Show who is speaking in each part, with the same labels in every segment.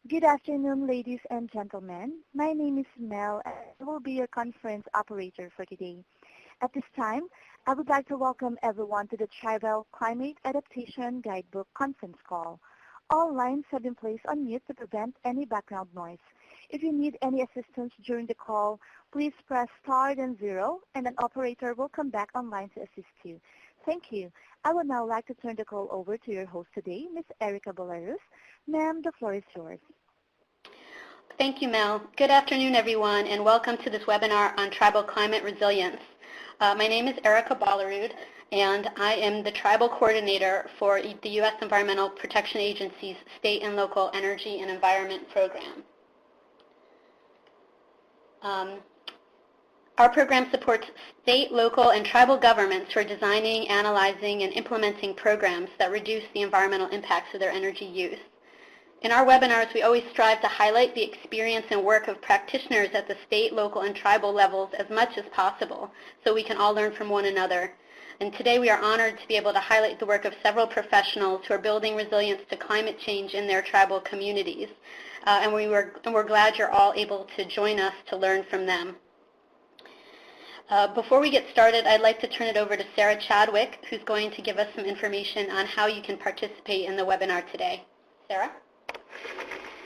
Speaker 1: Good afternoon, ladies and gentlemen. My name is Mel, and I will be your conference operator for today. At this time, I would like to welcome everyone to the Tribal Climate Adaptation Guidebook conference call. All lines have been placed on mute to prevent any background noise. If you need any assistance during the call, please press star then 0, and an operator will come back online to assist you. Thank you. I would now like to turn the call over to your host today, Ms. Erica Bollerud. Ma'am, the floor is yours.
Speaker 2: Thank you, Mel. Good afternoon, everyone, and welcome to this webinar on tribal climate resilience. My name is Erica Bollerud, and I am the Tribal Coordinator for the U.S. Environmental Protection Agency's State and Local Energy and Environment Program. Our program supports state, local, and tribal governments for designing, analyzing, and implementing programs that reduce the environmental impacts of their energy use. In our webinars, we always strive to highlight the experience and work of practitioners at the state, local, and tribal levels as much as possible so we can all learn from one another. And today we are honored to be able to highlight the work of several professionals who are building resilience to climate change in their tribal communities. And we're glad you're all able to join us to learn from them. Before we get started, I'd like to turn it over to Sarah Chadwick, who's going to give us some information on how you can participate in the webinar today. Sarah?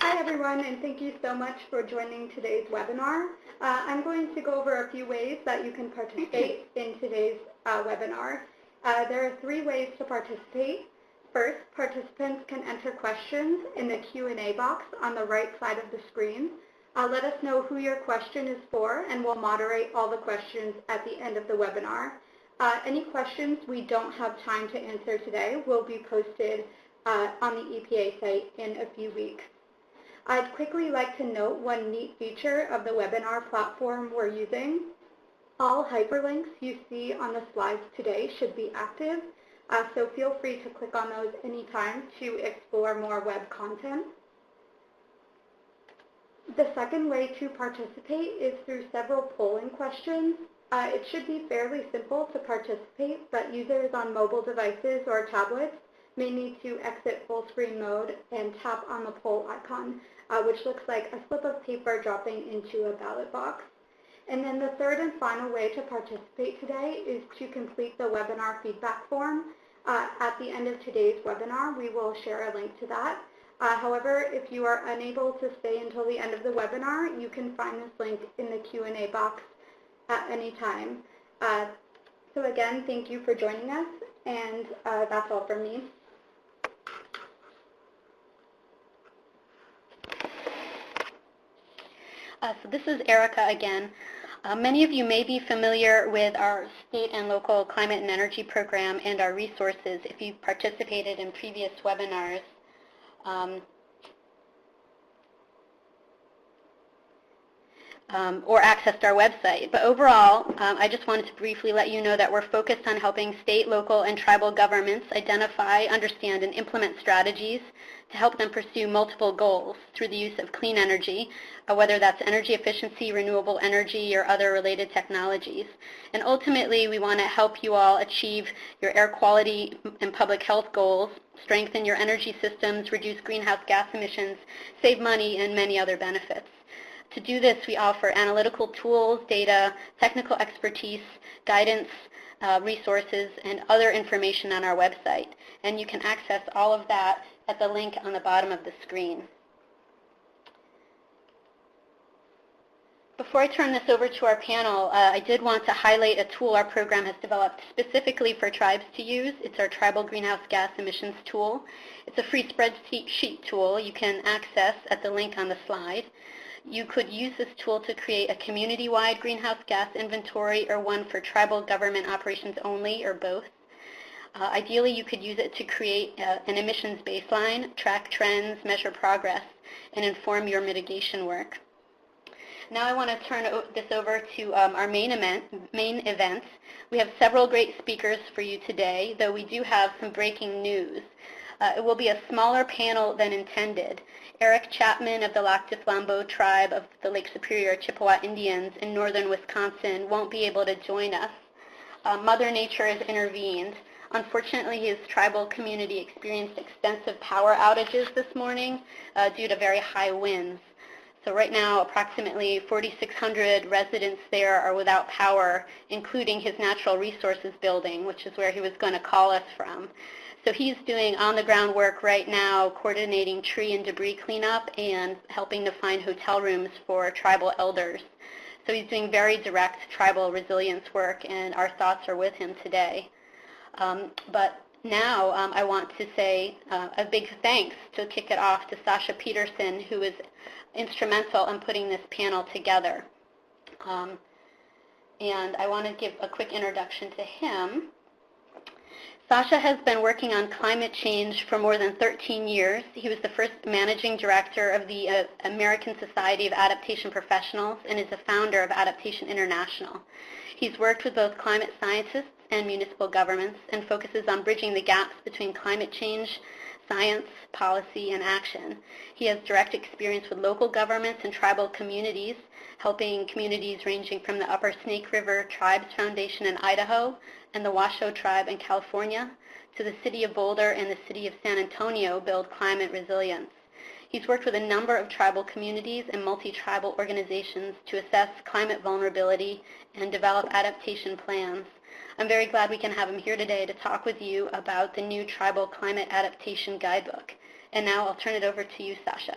Speaker 3: Hi, everyone, and thank you so much for joining today's webinar. I'm going to go over a few ways that you can participate in today's webinar. There are 3 ways to participate. First, participants can enter questions in the Q&A box on the right side of the screen. Let us know who your question is for, and we'll moderate all the questions at the end of the webinar. Any questions we don't have time to answer today will be posted on the EPA site in a few weeks. I'd quickly like to note one neat feature of the webinar platform we're using. All hyperlinks you see on the slides today should be active, so feel free to click on those anytime to explore more web content. The second way to participate is through several polling questions. It should be fairly simple to participate, but users on mobile devices or tablets may need to exit full screen mode and tap on the poll icon, which looks like a slip of paper dropping into a ballot box. And then the third and final way to participate today is to complete the webinar feedback form. At the end of today's webinar, we will share a link to that. However, if you are unable to stay until the end of the webinar, you can find this link in the Q&A box at any time. So again, thank you for joining us, and that's all from me.
Speaker 2: So this is Erica again. Many of you may be familiar with our state and local climate and energy program and our resources if you've participated in previous webinars. Or accessed our website. But overall, I just wanted to briefly let you know that we're focused on helping state, local, and tribal governments identify, understand, and implement strategies to help them pursue multiple goals through the use of clean energy, whether that's energy efficiency, renewable energy, or other related technologies. And ultimately, we want to help you all achieve your air quality and public health goals, strengthen your energy systems, reduce greenhouse gas emissions, save money, and many other benefits. To do this, we offer analytical tools, data, technical expertise, guidance, resources, and other information on our website. And you can access all of that at the link on the bottom of the screen. Before I turn this over to our panel, I did want to highlight a tool our program has developed specifically for tribes to use. It's our Tribal Greenhouse Gas Emissions Tool. It's a free spreadsheet tool you can access at the link on the slide. You could use this tool to create a community-wide greenhouse gas inventory or one for tribal government operations only, or both. Ideally, you could use it to create an emissions baseline, track trends, measure progress, and inform your mitigation work. Now I want to turn this over to our main events. We have several great speakers for you today, though we do have some breaking news. It will be a smaller panel than intended. Eric Chapman of the Lac du Flambeau tribe of the Lake Superior Chippewa Indians in northern Wisconsin won't be able to join us. Mother Nature has intervened. Unfortunately, his tribal community experienced extensive power outages this morning due to very high winds. So right now, approximately 4,600 residents there are without power, including his natural resources building, which is where he was going to call us from. So he's doing on-the-ground work right now, coordinating tree and debris cleanup and helping to find hotel rooms for tribal elders. So he's doing very direct tribal resilience work, and our thoughts are with him today. But now I want to say a big thanks to kick it off to Sascha Petersen, who was instrumental in putting this panel together. And I want to give a quick introduction to him. Sascha has been working on climate change for more than 13 years. He was the first managing director of the American Society of Adaptation Professionals and is the founder of Adaptation International. He's worked with both climate scientists and municipal governments and focuses on bridging the gaps between climate change, science, policy, and action. He has direct experience with local governments and tribal communities, helping communities ranging from the Upper Snake River Tribes Foundation in Idaho and the Washoe Tribe in California to the City of Boulder and the City of San Antonio build climate resilience. He's worked with a number of tribal communities and multi-tribal organizations to assess climate vulnerability and develop adaptation plans. I'm very glad we can have him here today to talk with you about the new Tribal Climate Adaptation Guidebook. And now I'll turn it over to you, Sascha.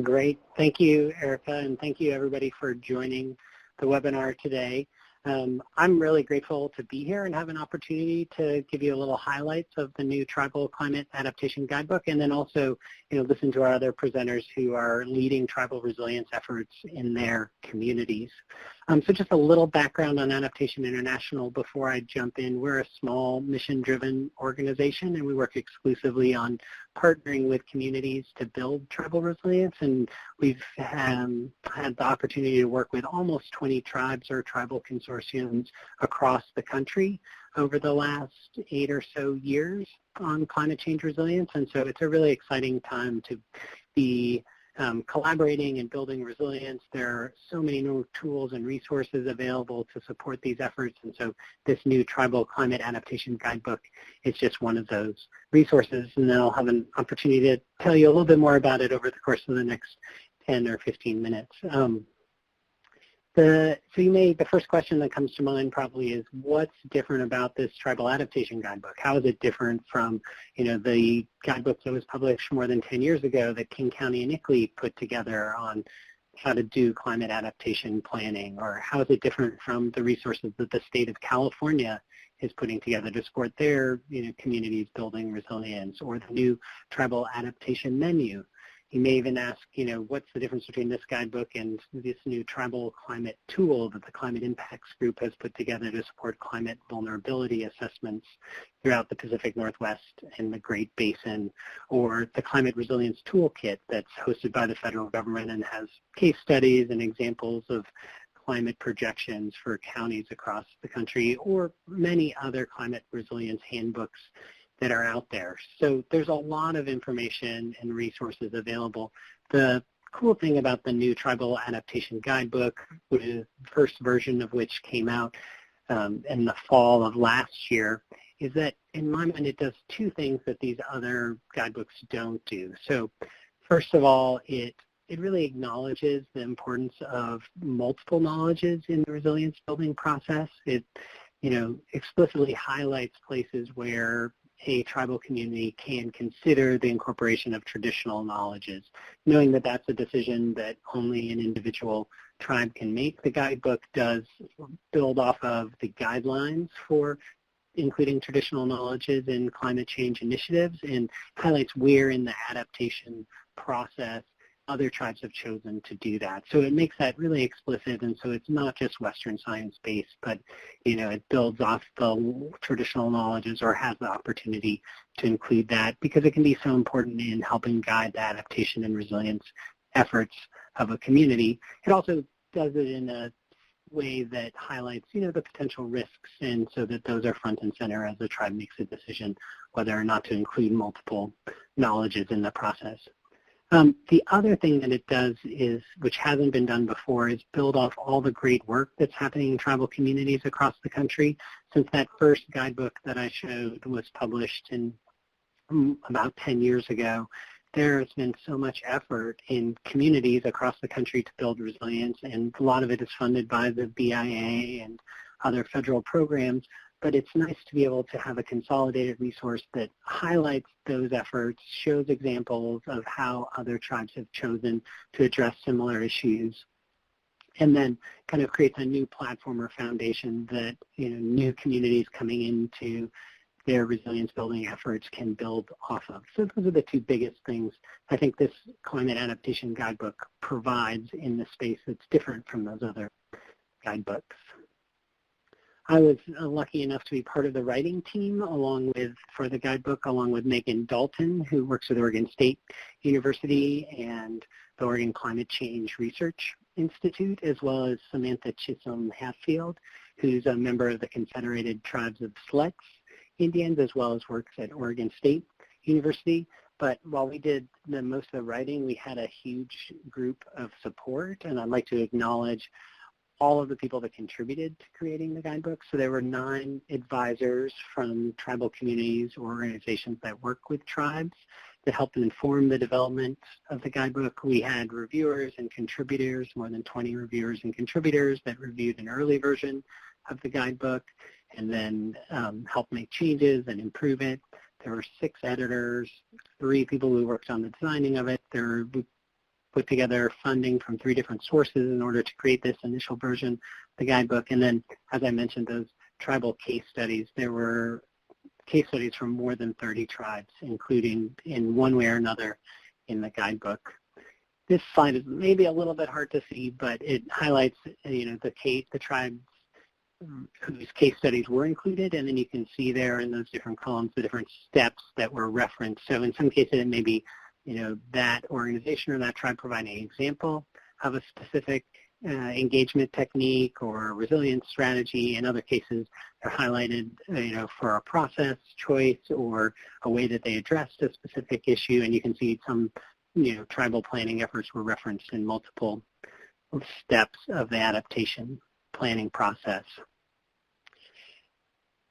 Speaker 4: Great. Thank you, Erica, and thank you, everybody, for joining the webinar today. I'm really grateful to be here and have an opportunity to give you a little highlights of the new Tribal Climate Adaptation Guidebook, and then also, listen to our other presenters who are leading tribal resilience efforts in their communities. So just a little background on Adaptation International before I jump in. We're a small mission-driven organization, and we work exclusively on partnering with communities to build tribal resilience, and we've had the opportunity to work with almost 20 tribes or tribal consortiums across the country over the last 8 or so years on climate change resilience, and so it's a really exciting time to be collaborating and building resilience. There are so many new tools and resources available to support these efforts, and so this new Tribal Climate Adaptation Guidebook is just one of those resources, and then I'll have an opportunity to tell you a little bit more about it over the course of the next 10 or 15 minutes. The first question that comes to mind probably is, what's different about this Tribal Adaptation Guidebook? How is it different from, the guidebook that was published more than 10 years ago that King County and ICLEI put together on how to do climate adaptation planning? Or how is it different from the resources that the state of California is putting together to support their, communities building resilience, or the new Tribal Adaptation Menu? You may even ask, what's the difference between this guidebook and this new tribal climate tool that the Climate Impacts Group has put together to support climate vulnerability assessments throughout the Pacific Northwest and the Great Basin, or the Climate Resilience Toolkit that's hosted by the federal government and has case studies and examples of climate projections for counties across the country, or many other climate resilience handbooks that are out there. So there's a lot of information and resources available. The cool thing about the new Tribal Adaptation Guidebook, the first version of which came out in the fall of last year, is that in my mind it does two things that these other guidebooks don't do. So first of all, it really acknowledges the importance of multiple knowledges in the resilience building process. It explicitly highlights places where a tribal community can consider the incorporation of traditional knowledges, knowing that that's a decision that only an individual tribe can make. The guidebook does build off of the guidelines for including traditional knowledges in climate change initiatives and highlights where in the adaptation process other tribes have chosen to do that. So it makes that really explicit, and so it's not just Western science-based, but it builds off the traditional knowledges or has the opportunity to include that because it can be so important in helping guide the adaptation and resilience efforts of a community. It also does it in a way that highlights, the potential risks, and so that those are front and center as the tribe makes a decision whether or not to include multiple knowledges in the process. The other thing that it does is, which hasn't been done before, is build off all the great work that's happening in tribal communities across the country. Since that first guidebook that I showed was published in about 10 years ago, there has been so much effort in communities across the country to build resilience, and a lot of it is funded by the BIA and other federal programs. But it's nice to be able to have a consolidated resource that highlights those efforts, shows examples of how other tribes have chosen to address similar issues, and then kind of creates a new platform or foundation that new communities coming into their resilience building efforts can build off of. So those are the two biggest things I think this climate adaptation guidebook provides in the space that's different from those other guidebooks. I was lucky enough to be part of the writing team for the guidebook, along with Megan Dalton, who works with Oregon State University and the Oregon Climate Change Research Institute, as well as Samantha Chisholm Hatfield, who's a member of the Confederated Tribes of Sletz Indians, as well as works at Oregon State University. But while we did most of the writing, we had a huge group of support, and I'd like to acknowledge all of the people that contributed to creating the guidebook. So there were 9 advisors from tribal communities or organizations that work with tribes that helped inform the development of the guidebook. We had reviewers and contributors, more than 20 reviewers and contributors that reviewed an early version of the guidebook and then helped make changes and improve it. There were 6 editors, 3 people who worked on the designing of it. We put together funding from 3 different sources in order to create this initial version of the guidebook. And then, as I mentioned, those tribal case studies. There were case studies from more than 30 tribes, including in one way or another in the guidebook. This slide is maybe a little bit hard to see, but it highlights the tribes whose case studies were included, and then you can see there in those different columns the different steps that were referenced. So in some cases it may be that organization or that tribe providing an example of a specific engagement technique or resilience strategy. In other cases, they're highlighted, for a process choice or a way that they addressed a specific issue. And you can see some, tribal planning efforts were referenced in multiple steps of the adaptation planning process.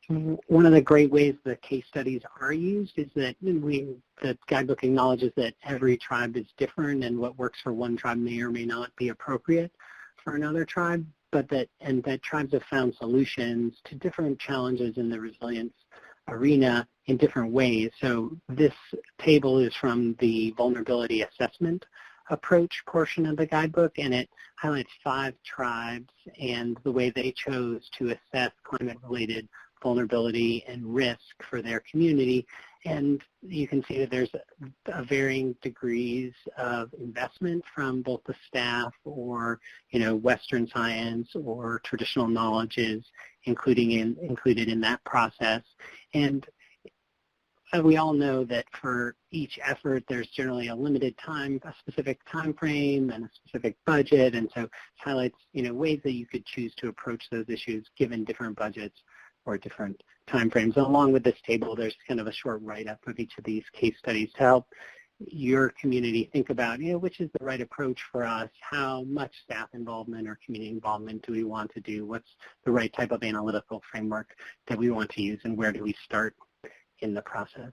Speaker 4: One of the great ways the case studies are used is that the guidebook acknowledges that every tribe is different, and what works for one tribe may or may not be appropriate for another tribe, but that tribes have found solutions to different challenges in the resilience arena in different ways. So this table is from the vulnerability assessment approach portion of the guidebook, and it highlights 5 tribes and the way they chose to assess climate-related vulnerability and risk for their community. And you can see that there's a varying degrees of investment from both the staff or, Western science or traditional knowledges included in that process. And we all know that for each effort, there's generally a limited time, a specific time frame and a specific budget. And so it highlights, ways that you could choose to approach those issues given different budgets or different time frames. Along with this table, there's kind of a short write-up of each of these case studies to help your community think about, which is the right approach for us, how much staff involvement or community involvement do we want to do, what's the right type of analytical framework that we want to use, and where do we start in the process.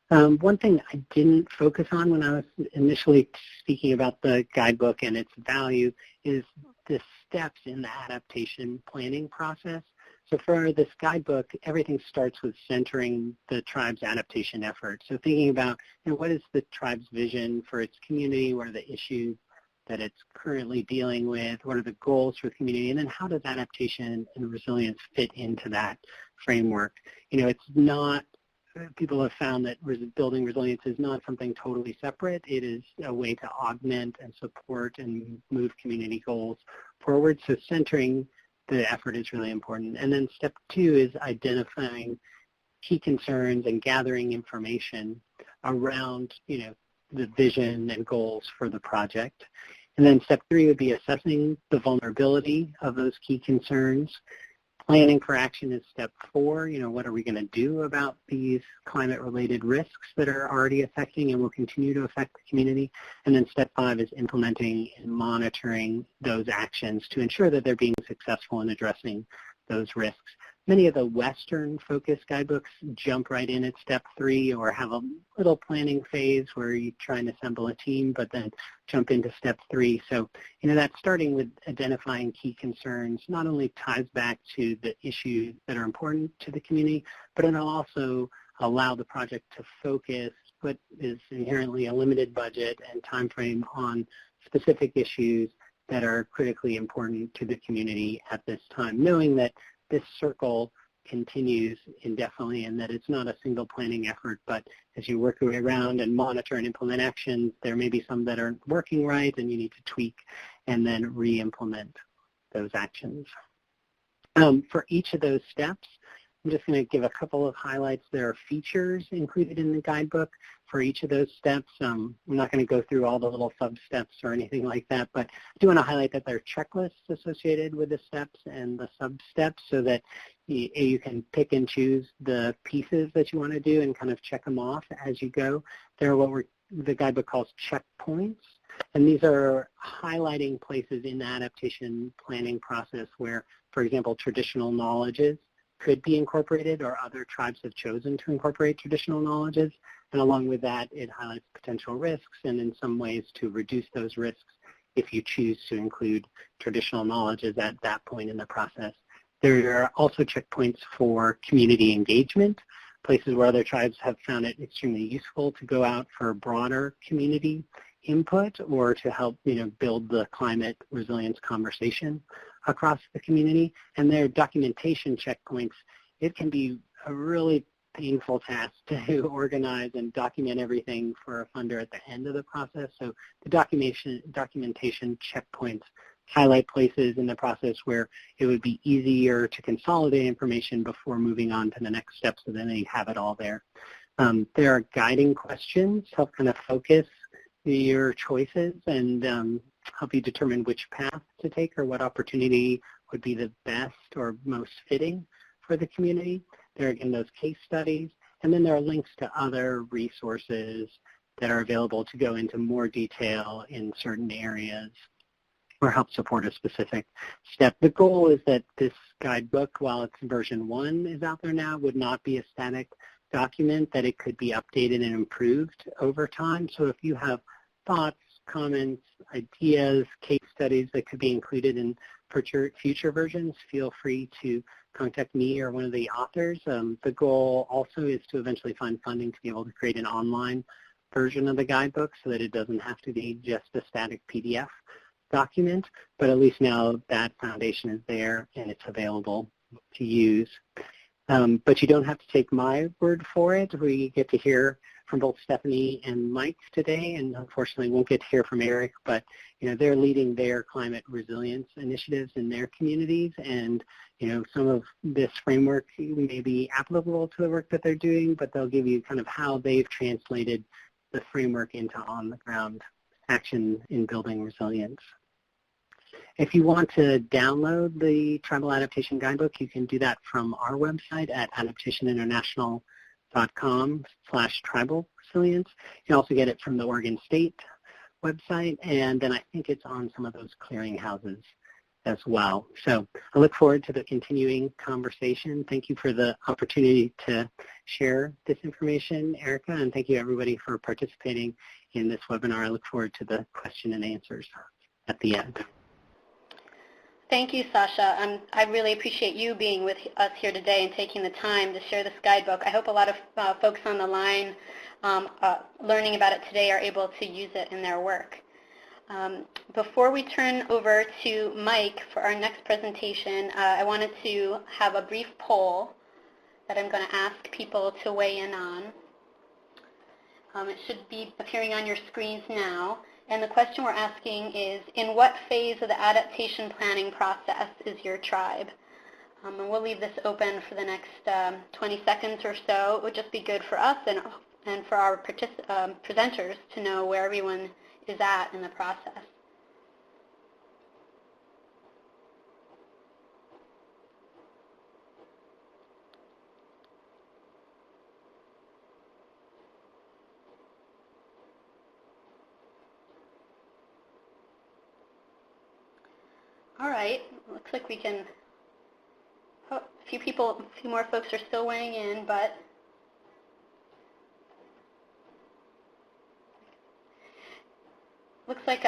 Speaker 4: One thing I didn't focus on when I was initially speaking about the guidebook and its value is the steps in the adaptation planning process. So for this guidebook, everything starts with centering the tribe's adaptation efforts. So thinking about, what is the tribe's vision for its community, what are the issues that it's currently dealing with, what are the goals for the community, and then how does adaptation and resilience fit into that framework. It's not, people have found that building resilience is not something totally separate. It is a way to augment and support and move community goals forward. So centering the effort is really important. And then step 2 is identifying key concerns and gathering information around, the vision and goals for the project. And then step 3 would be assessing the vulnerability of those key concerns. Planning for action is step 4. What are we going to do about these climate-related risks that are already affecting and will continue to affect the community? And then step 5 is implementing and monitoring those actions to ensure that they're being successful in addressing those risks. Many of the Western-focused guidebooks jump right in at step 3 or have a little planning phase where you try and assemble a team, but then jump into step 3. So, that starting with identifying key concerns not only ties back to the issues that are important to the community, but it'll also allow the project to focus what is inherently a limited budget and time frame on specific issues that are critically important to the community at this time, knowing that this circle continues indefinitely and that it's not a single planning effort, but as you work your way around and monitor and implement actions, there may be some that aren't working right and you need to tweak and then re-implement those actions. For each of those steps, I'm just going to give a couple of highlights. There are features included in the guidebook for each of those steps. I'm not going to go through all the little sub-steps or anything like that, but I do want to highlight that there are checklists associated with the steps and the sub-steps so that you can pick and choose the pieces that you want to do and kind of check them off as you go. There are what the guidebook calls checkpoints, and these are highlighting places in the adaptation planning process where, for example, traditional knowledges could be incorporated or other tribes have chosen to incorporate traditional knowledges. And along with that, it highlights potential risks and in some ways to reduce those risks if you choose to include traditional knowledges at that point in the process. There are also checkpoints for community engagement, places where other tribes have found it extremely useful to go out for broader community input or to help build the climate resilience conversation across the community. And their documentation checkpoints, it can be a really painful task to organize and document everything for a funder at the end of the process. So the documentation checkpoints highlight places in the process where it would be easier to consolidate information before moving on to the next step so then they have it all there. There are guiding questions to help kind of focus your choices and help you determine which path to take or what opportunity would be the best or most fitting for the community. There are, again, those case studies, and then there are links to other resources that are available to go into more detail in certain areas or help support a specific step. The goal is that this guidebook, while it's version 1 is out there now, would not be a static document, that it could be updated and improved over time. So if you have thoughts, comments, ideas, case studies that could be included in future versions, feel free to contact me or one of the authors. The goal also is to eventually find funding to be able to create an online version of the guidebook so that it doesn't have to be just a static PDF document, but at least now that foundation is there and it's available to use. But you don't have to take my word for it. We get to hear from both Stefanie and Mike today, and unfortunately won't get to hear from Eric, but they're leading their climate resilience initiatives in their communities, and some of this framework may be applicable to the work that they're doing, but they'll give you kind of how they've translated the framework into on-the-ground action in building resilience. If you want to download the Tribal Adaptation Guidebook, you can do that from our website at adaptationinternational.com/tribal resilience. You can also get it from the Oregon State website, and then I think it's on some of those clearinghouses as well. So I look forward to the continuing conversation. Thank you for the opportunity to share this information, Erica, and thank you everybody for participating in this webinar. I look forward to the question and answers at the end.
Speaker 2: Thank you, Sascha. I really appreciate you being with us here today and taking the time to share this guidebook. I hope a lot of folks on the line learning about it today are able to use it in their work. Before we turn over to Mike for our next presentation, I wanted to have a brief poll that I'm going to ask people to weigh in on. It should be appearing on your screens now. And the question we're asking is, in what phase of the adaptation planning process is your tribe? And we'll leave this open for the next 20 seconds or so. It would just be good for us and for our presenters to know where everyone is at in the process. All right, looks like we can, oh, a few more folks are still weighing in, but looks like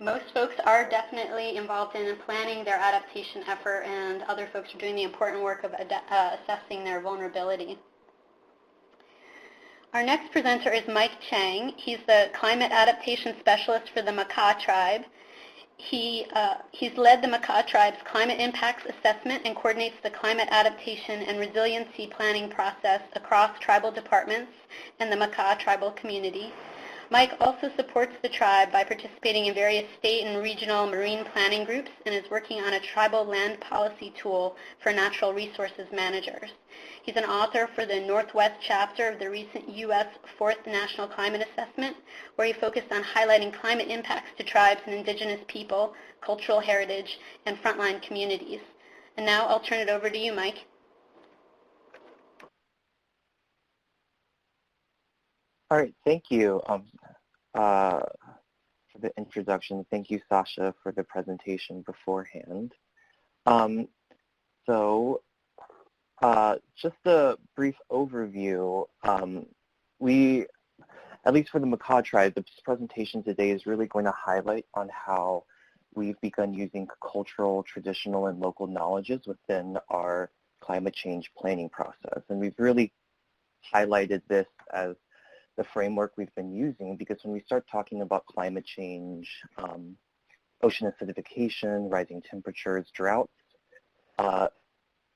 Speaker 2: most folks are definitely involved in planning their adaptation effort, and other folks are doing the important work of assessing their vulnerability. Our next presenter is Mike Chang. He's the Climate Adaptation Specialist for the Makah tribe. He's led the Makah tribe's Climate Impacts Assessment and coordinates the climate adaptation and resiliency planning process across tribal departments and the Makah tribal community. Mike also supports the tribe by participating in various state and regional marine planning groups and is working on a tribal land policy tool for natural resources managers. He's an author for the Northwest chapter of the recent U.S. 4th National Climate Assessment, where he focused on highlighting climate impacts to tribes and indigenous people, cultural heritage, and frontline communities. And now I'll turn it over to you, Mike.
Speaker 5: All right, thank you for the introduction. Thank you, Sascha, for the presentation beforehand. Just a brief overview. At least for the Makah tribe, this presentation today is really going to highlight on how we've begun using cultural, traditional, and local knowledges within our climate change planning process. And we've really highlighted this as the framework we've been using, because when we start talking about climate change, ocean acidification, rising temperatures, droughts,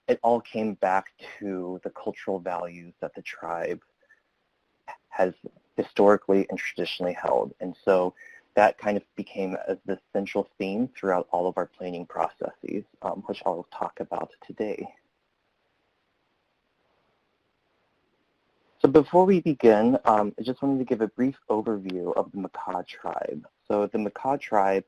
Speaker 5: it all came back to the cultural values that the tribe has historically and traditionally held. And so that kind of became the central theme throughout all of our planning processes, which I'll talk about today. So before we begin, I just wanted to give a brief overview of the Makah tribe. So the Makah tribe,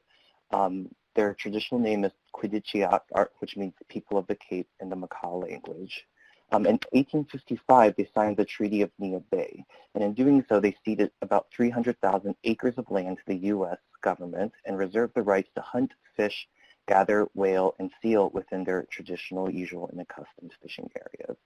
Speaker 5: their traditional name is Quidichiak, which means people of the Cape in the Makah language. In 1855, they signed the Treaty of Nia Bay, and in doing so, they ceded about 300,000 acres of land to the U.S. government and reserved the rights to hunt, fish, gather, whale, and seal within their traditional, usual, and accustomed fishing areas.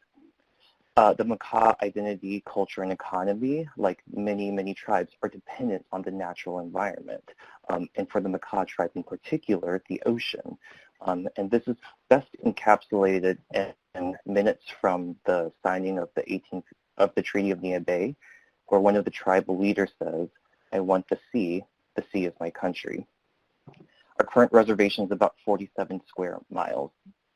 Speaker 5: The Makah identity, culture, and economy, like many, many tribes, are dependent on the natural environment, and for the Makah tribe in particular, the ocean. And this is best encapsulated in minutes from the signing of the Treaty of Nia Bay, where one of the tribal leaders says, "I want the sea is my country." Our current reservation is about 47 square miles,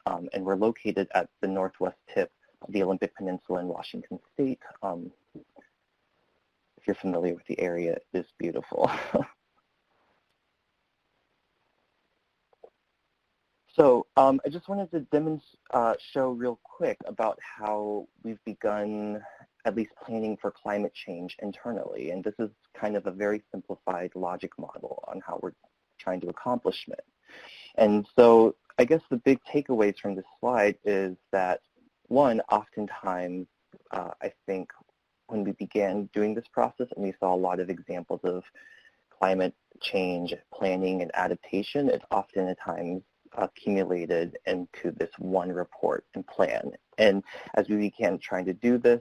Speaker 5: and we're located at the northwest tip of the Olympic Peninsula in Washington State. If you're familiar with the area, it is beautiful. So I just wanted to show real quick about how we've begun at least planning for climate change internally. And this is kind of a very simplified logic model on how we're trying to accomplish it. And so I guess the big takeaways from this slide is that, one, oftentimes I think when we began doing this process and we saw a lot of examples of climate change planning and adaptation, it's often at times accumulated into this one report and plan. And as we began trying to do this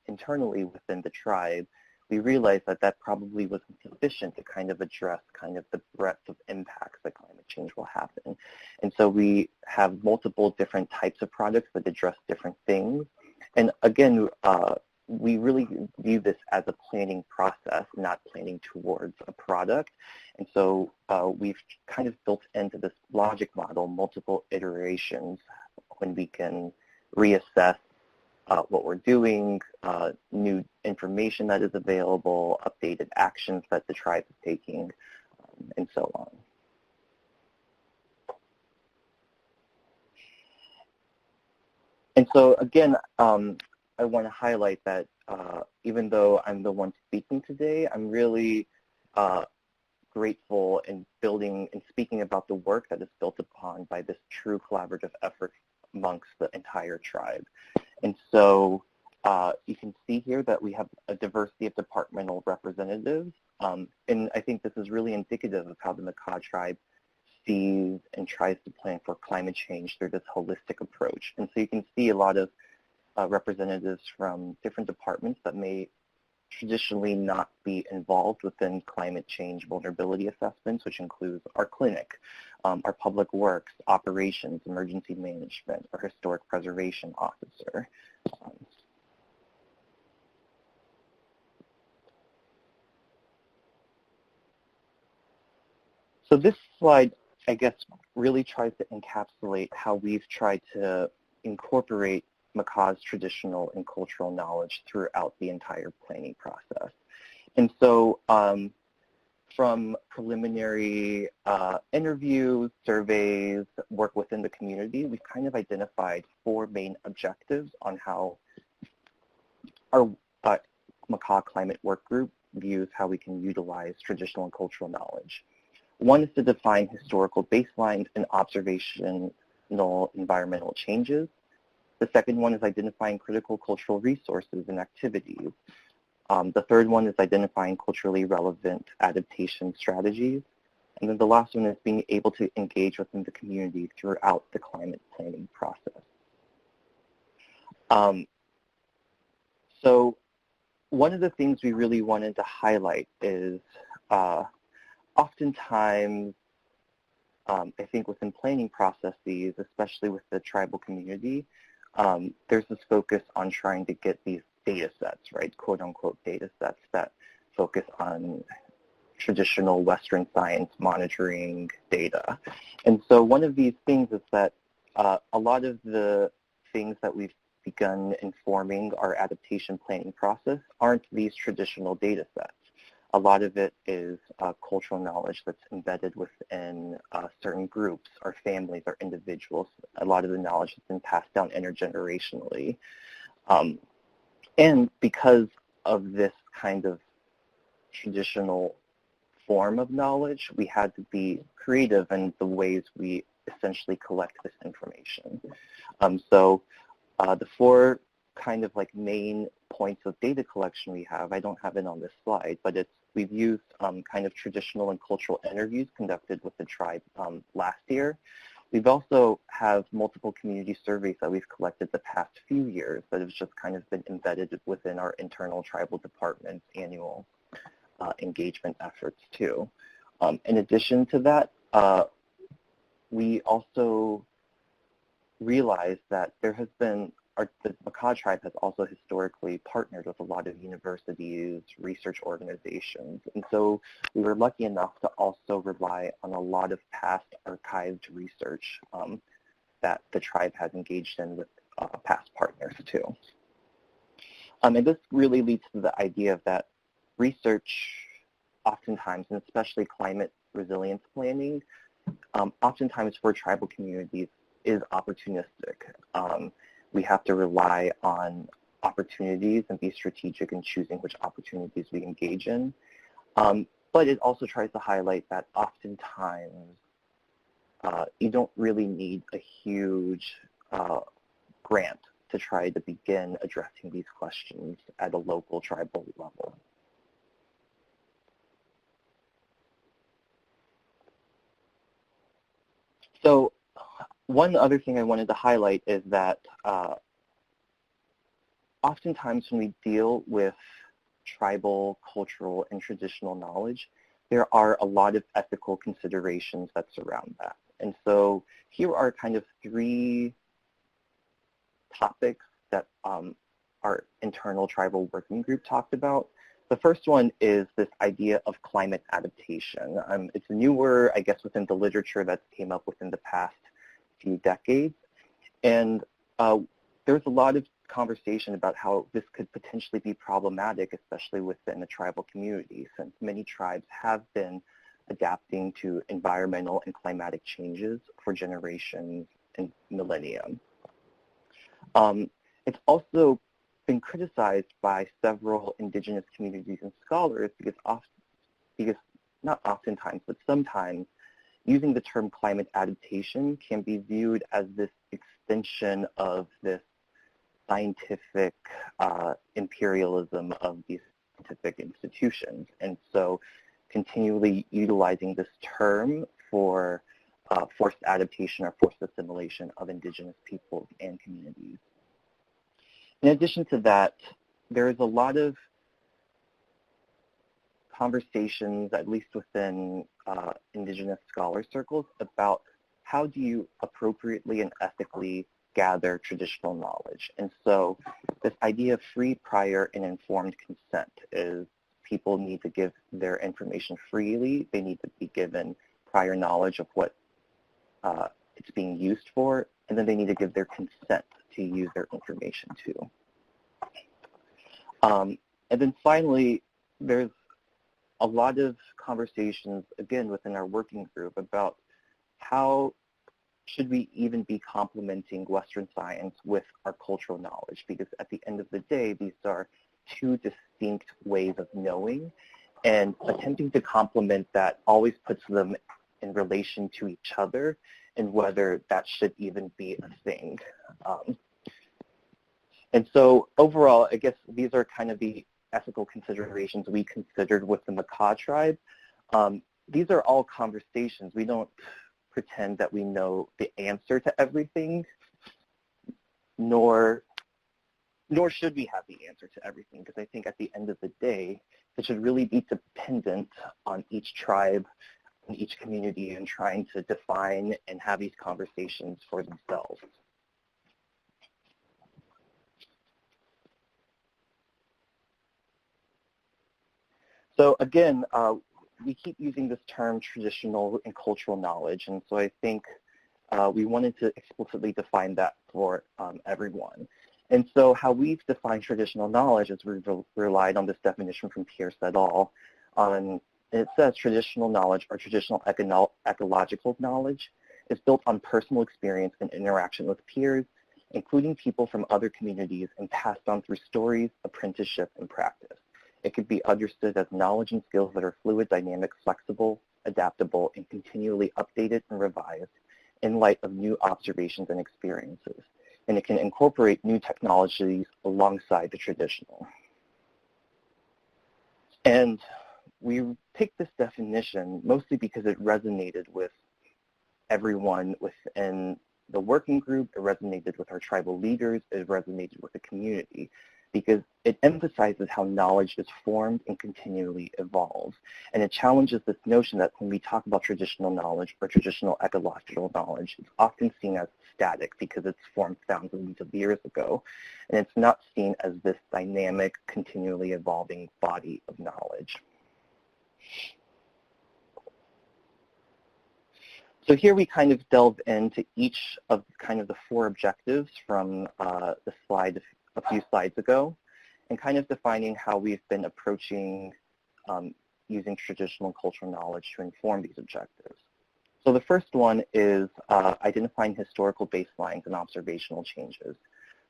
Speaker 5: internally within the tribe, we realized that that probably wasn't sufficient to kind of address kind of the breadth of impacts that climate change will happen. And so we have multiple different types of products that address different things. And again, we really view this as a planning process, not planning towards a product. And so we've kind of built into this logic model multiple iterations when we can reassess what we're doing, new information that is available, updated actions that the tribe is taking, and so on. And so again, I want to highlight that even though I'm the one speaking today, I'm really grateful in building and speaking about the work that is built upon by this true collaborative effort amongst the entire tribe. And so you can see here that we have a diversity of departmental representatives, and I think this is really indicative of how the Makah tribe sees and tries to plan for climate change through this holistic approach. And so you can see a lot of representatives from different departments that may traditionally not be involved within climate change vulnerability assessments, which includes our clinic, our public works, operations, emergency management, our historic preservation officer. So this slide, I guess, really tries to encapsulate how we've tried to incorporate Makah's traditional and cultural knowledge throughout the entire planning process. And so from preliminary interviews, surveys, work within the community, we've kind of identified 4 main objectives on how our Makah Climate Work Group views how we can utilize traditional and cultural knowledge. One is to define historical baselines and observational environmental changes. The second one is identifying critical cultural resources and activities. The third one is identifying culturally relevant adaptation strategies. And then the last one is being able to engage within the community throughout the climate planning process. So one of the things we really wanted to highlight is oftentimes, I think within planning processes, especially with the tribal community, there's this focus on trying to get these data sets, right, quote unquote data sets that focus on traditional Western science monitoring data. And so one of these things is that a lot of the things that we've begun informing our adaptation planning process aren't these traditional data sets. A lot of it is cultural knowledge that's embedded within certain groups, our families, our individuals. A lot of the knowledge has been passed down intergenerationally. And because of this kind of traditional form of knowledge, we had to be creative in the ways we essentially collect this information. So the 4 kind of like main points of data collection we have, I don't have it on this slide, but we've used kind of traditional and cultural interviews conducted with the tribe last year. We've also have multiple community surveys that we've collected the past few years that have just kind of been embedded within our internal tribal department's annual engagement efforts too. In addition to that, we also realized that there has been the Makah tribe has also historically partnered with a lot of universities, research organizations, and so we were lucky enough to also rely on a lot of past archived research that the tribe has engaged in with past partners too. And this really leads to the idea that research oftentimes, and especially climate resilience planning, oftentimes for tribal communities is opportunistic. We have to rely on opportunities and be strategic in choosing which opportunities we engage in. But it also tries to highlight that oftentimes you don't really need a huge grant to try to begin addressing these questions at a local tribal level. So one other thing I wanted to highlight is that oftentimes when we deal with tribal, cultural, and traditional knowledge, there are a lot of ethical considerations that surround that. And so here are kind of 3 topics that our internal tribal working group talked about. The first one is this idea of climate adaptation. It's newer, I guess, within the literature that came up within the past few decades. And there's a lot of conversation about how this could potentially be problematic, especially within the tribal community, since many tribes have been adapting to environmental and climatic changes for generations and millennia. It's also been criticized by several indigenous communities and scholars because not oftentimes, but sometimes, using the term climate adaptation can be viewed as this extension of this scientific imperialism of these scientific institutions. And so continually utilizing this term for forced adaptation or forced assimilation of indigenous peoples and communities. In addition to that, there is a lot of conversations, at least within indigenous scholar circles, about how do you appropriately and ethically gather traditional knowledge. And so this idea of free, prior, and informed consent is people need to give their information freely. They need to be given prior knowledge of what it's being used for, and then they need to give their consent to use their information too. And then finally, there's a lot of conversations, again, within our working group about how should we even be complementing Western science with our cultural knowledge, because at the end of the day, these are two distinct ways of knowing, and attempting to complement that always puts them in relation to each other, and whether that should even be a thing. And so overall, I guess these are kind of the ethical considerations we considered with the Makah tribe. These are all conversations. We don't pretend that we know the answer to everything, nor should we have the answer to everything, because I think at the end of the day, it should really be dependent on each tribe and each community and trying to define and have these conversations for themselves. So again, we keep using this term traditional and cultural knowledge, and so I think we wanted to explicitly define that for everyone. And so how we've defined traditional knowledge is we've relied on this definition from Perce et al. And it says traditional knowledge or traditional ecological knowledge is built on personal experience and interaction with peers, including people from other communities, and passed on through stories, apprenticeship, and practice. It could be understood as knowledge and skills that are fluid, dynamic, flexible, adaptable, and continually updated and revised in light of new observations and experiences. And it can incorporate new technologies alongside the traditional. And we picked this definition mostly because it resonated with everyone within the working group, it resonated with our tribal leaders, it resonated with the community, because it emphasizes how knowledge is formed and continually evolves. And it challenges this notion that when we talk about traditional knowledge or traditional ecological knowledge, it's often seen as static because it's formed thousands of years ago. And it's not seen as this dynamic, continually evolving body of knowledge. So here we kind of delve into each of kind of the four objectives from the slide a few slides ago, and kind of defining how we've been approaching using traditional and cultural knowledge to inform these objectives. So the first one is identifying historical baselines and observational changes.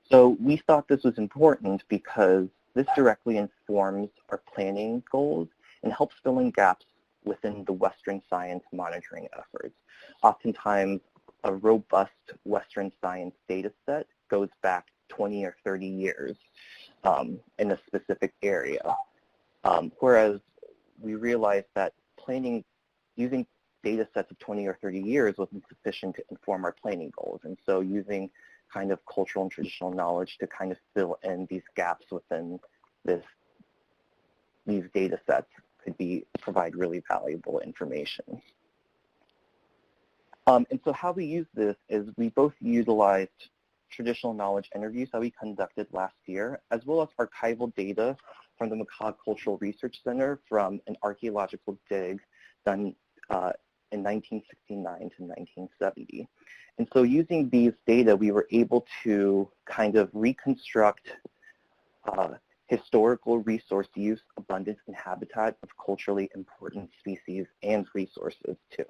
Speaker 5: So we thought this was important because this directly informs our planning goals and helps fill in gaps within the Western science monitoring efforts. Oftentimes, a robust Western science data set goes back 20 or 30 years in a specific area, whereas we realized that planning using data sets of 20 or 30 years wasn't sufficient to inform our planning goals. And so using kind of cultural and traditional knowledge to kind of fill in these gaps within these data sets could provide really valuable information. And so how we use this is we both utilized traditional knowledge interviews that we conducted last year, as well as archival data from the Makah Cultural Research Center from an archaeological dig done in 1969 to 1970. And so using these data, we were able to kind of reconstruct historical resource use, abundance, and habitat of culturally important species and resources too.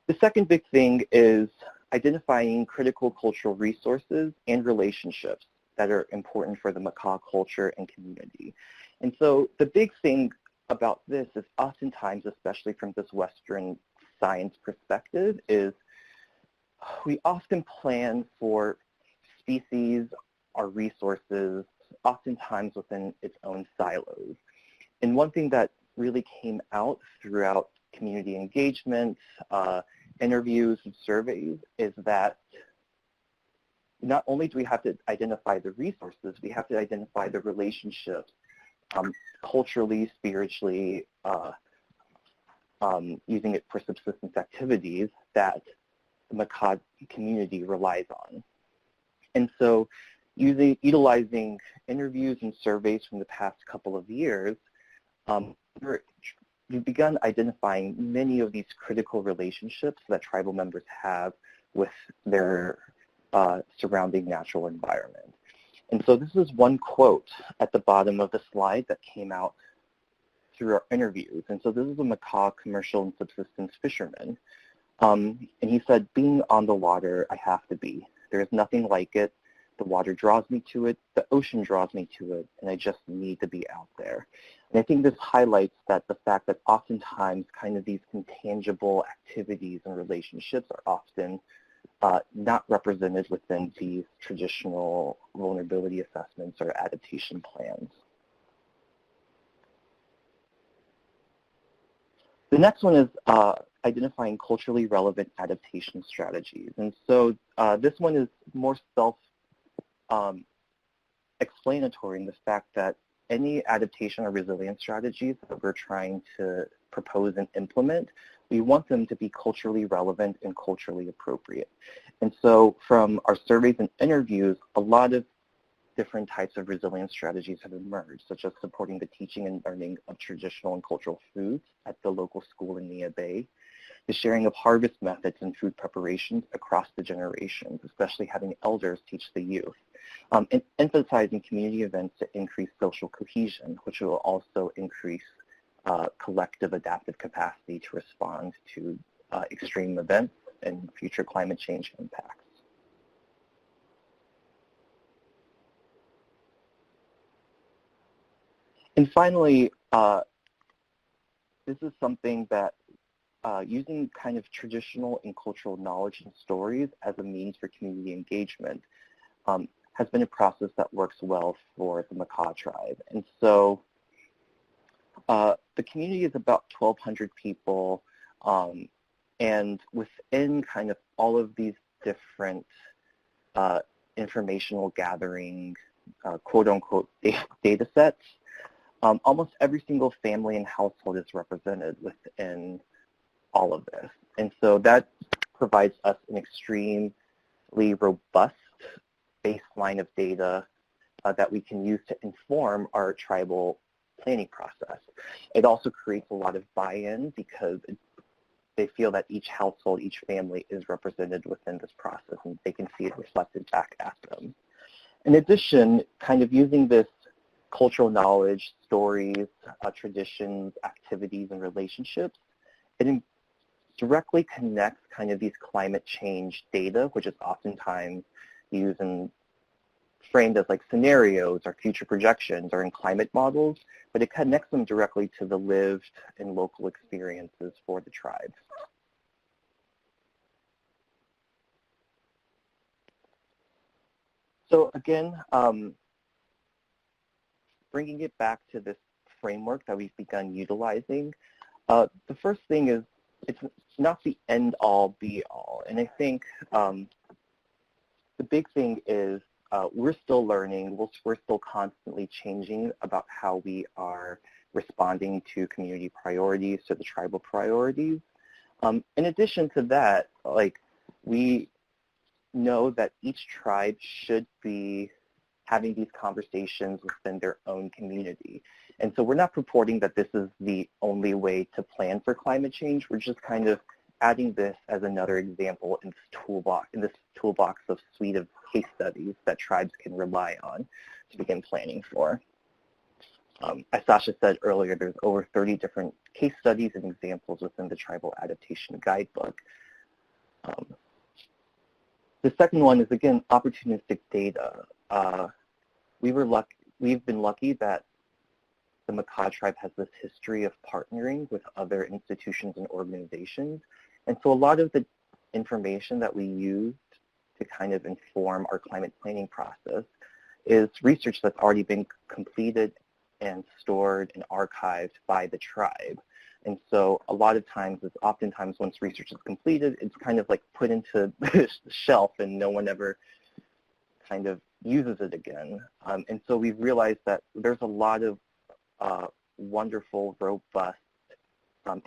Speaker 5: The second big thing is identifying critical cultural resources and relationships that are important for the Makah culture and community. And so the big thing about this is oftentimes, especially from this Western science perspective, is we often plan for species or resources oftentimes within its own silos. And one thing that really came out throughout community engagement, interviews, and surveys is that not only do we have to identify the resources, we have to identify the relationships culturally, spiritually, using it for subsistence activities that the Makah community relies on. And so utilizing interviews and surveys from the past couple of years, we've begun identifying many of these critical relationships that tribal members have with their surrounding natural environment. And so this is one quote at the bottom of the slide that came out through our interviews. And so this is a Makah commercial and subsistence fisherman. And he said, "Being on the water, I have to be. There is nothing like it. The water draws me to it. The ocean draws me to it. And I just need to be out there." And I think this highlights that the fact that oftentimes kind of these intangible activities and relationships are often not represented within these traditional vulnerability assessments or adaptation plans. The next one is identifying culturally relevant adaptation strategies. And so this one is more self-explanatory in the fact that any adaptation or resilience strategies that we're trying to propose and implement, we want them to be culturally relevant and culturally appropriate. And so from our surveys and interviews, a lot of different types of resilience strategies have emerged, such as supporting the teaching and learning of traditional and cultural foods at the local school in Nia Bay, the sharing of harvest methods and food preparations across the generations, especially having elders teach the youth, and emphasizing community events to increase social cohesion, which will also increase collective adaptive capacity to respond to extreme events and future climate change impacts. And finally, this is something that using kind of traditional and cultural knowledge and stories as a means for community engagement has been a process that works well for the Makah tribe. And so the community is about 1,200 people, and within kind of all of these different informational gathering, quote-unquote, data sets, almost every single family and household is represented within all of this. And so that provides us an extremely robust baseline of data that we can use to inform our tribal planning process. It also creates a lot of buy-in because they feel that each household, each family is represented within this process and they can see it reflected back at them. In addition, kind of using this cultural knowledge, stories, traditions, activities, and relationships, it directly connects kind of these climate change data, which is oftentimes used and framed as like scenarios or future projections or in climate models, but it connects them directly to the lived and local experiences for the tribe. So again, bringing it back to this framework that we've begun utilizing, the first thing is it's not the end-all, be-all. And I think the big thing is we're still learning, we're still constantly changing about how we are responding to community priorities, to the tribal priorities. In addition to that, like we know that each tribe should be having these conversations within their own community. And so we're not purporting that this is the only way to plan for climate change. We're just kind of adding this as another example in this toolbox of suite of case studies that tribes can rely on to begin planning for. As Sascha said earlier, there's over 30 different case studies and examples within the Tribal Adaptation Guidebook. The second one is, again, opportunistic data. We've been lucky that the Makah tribe has this history of partnering with other institutions and organizations. And so a lot of the information that we used to kind of inform our climate planning process is research that's already been completed and stored and archived by the tribe. And so a lot of times, oftentimes once research is completed, it's kind of like put into the shelf and no one ever kind of uses it again. And so we've realized that there's a lot of wonderful, robust,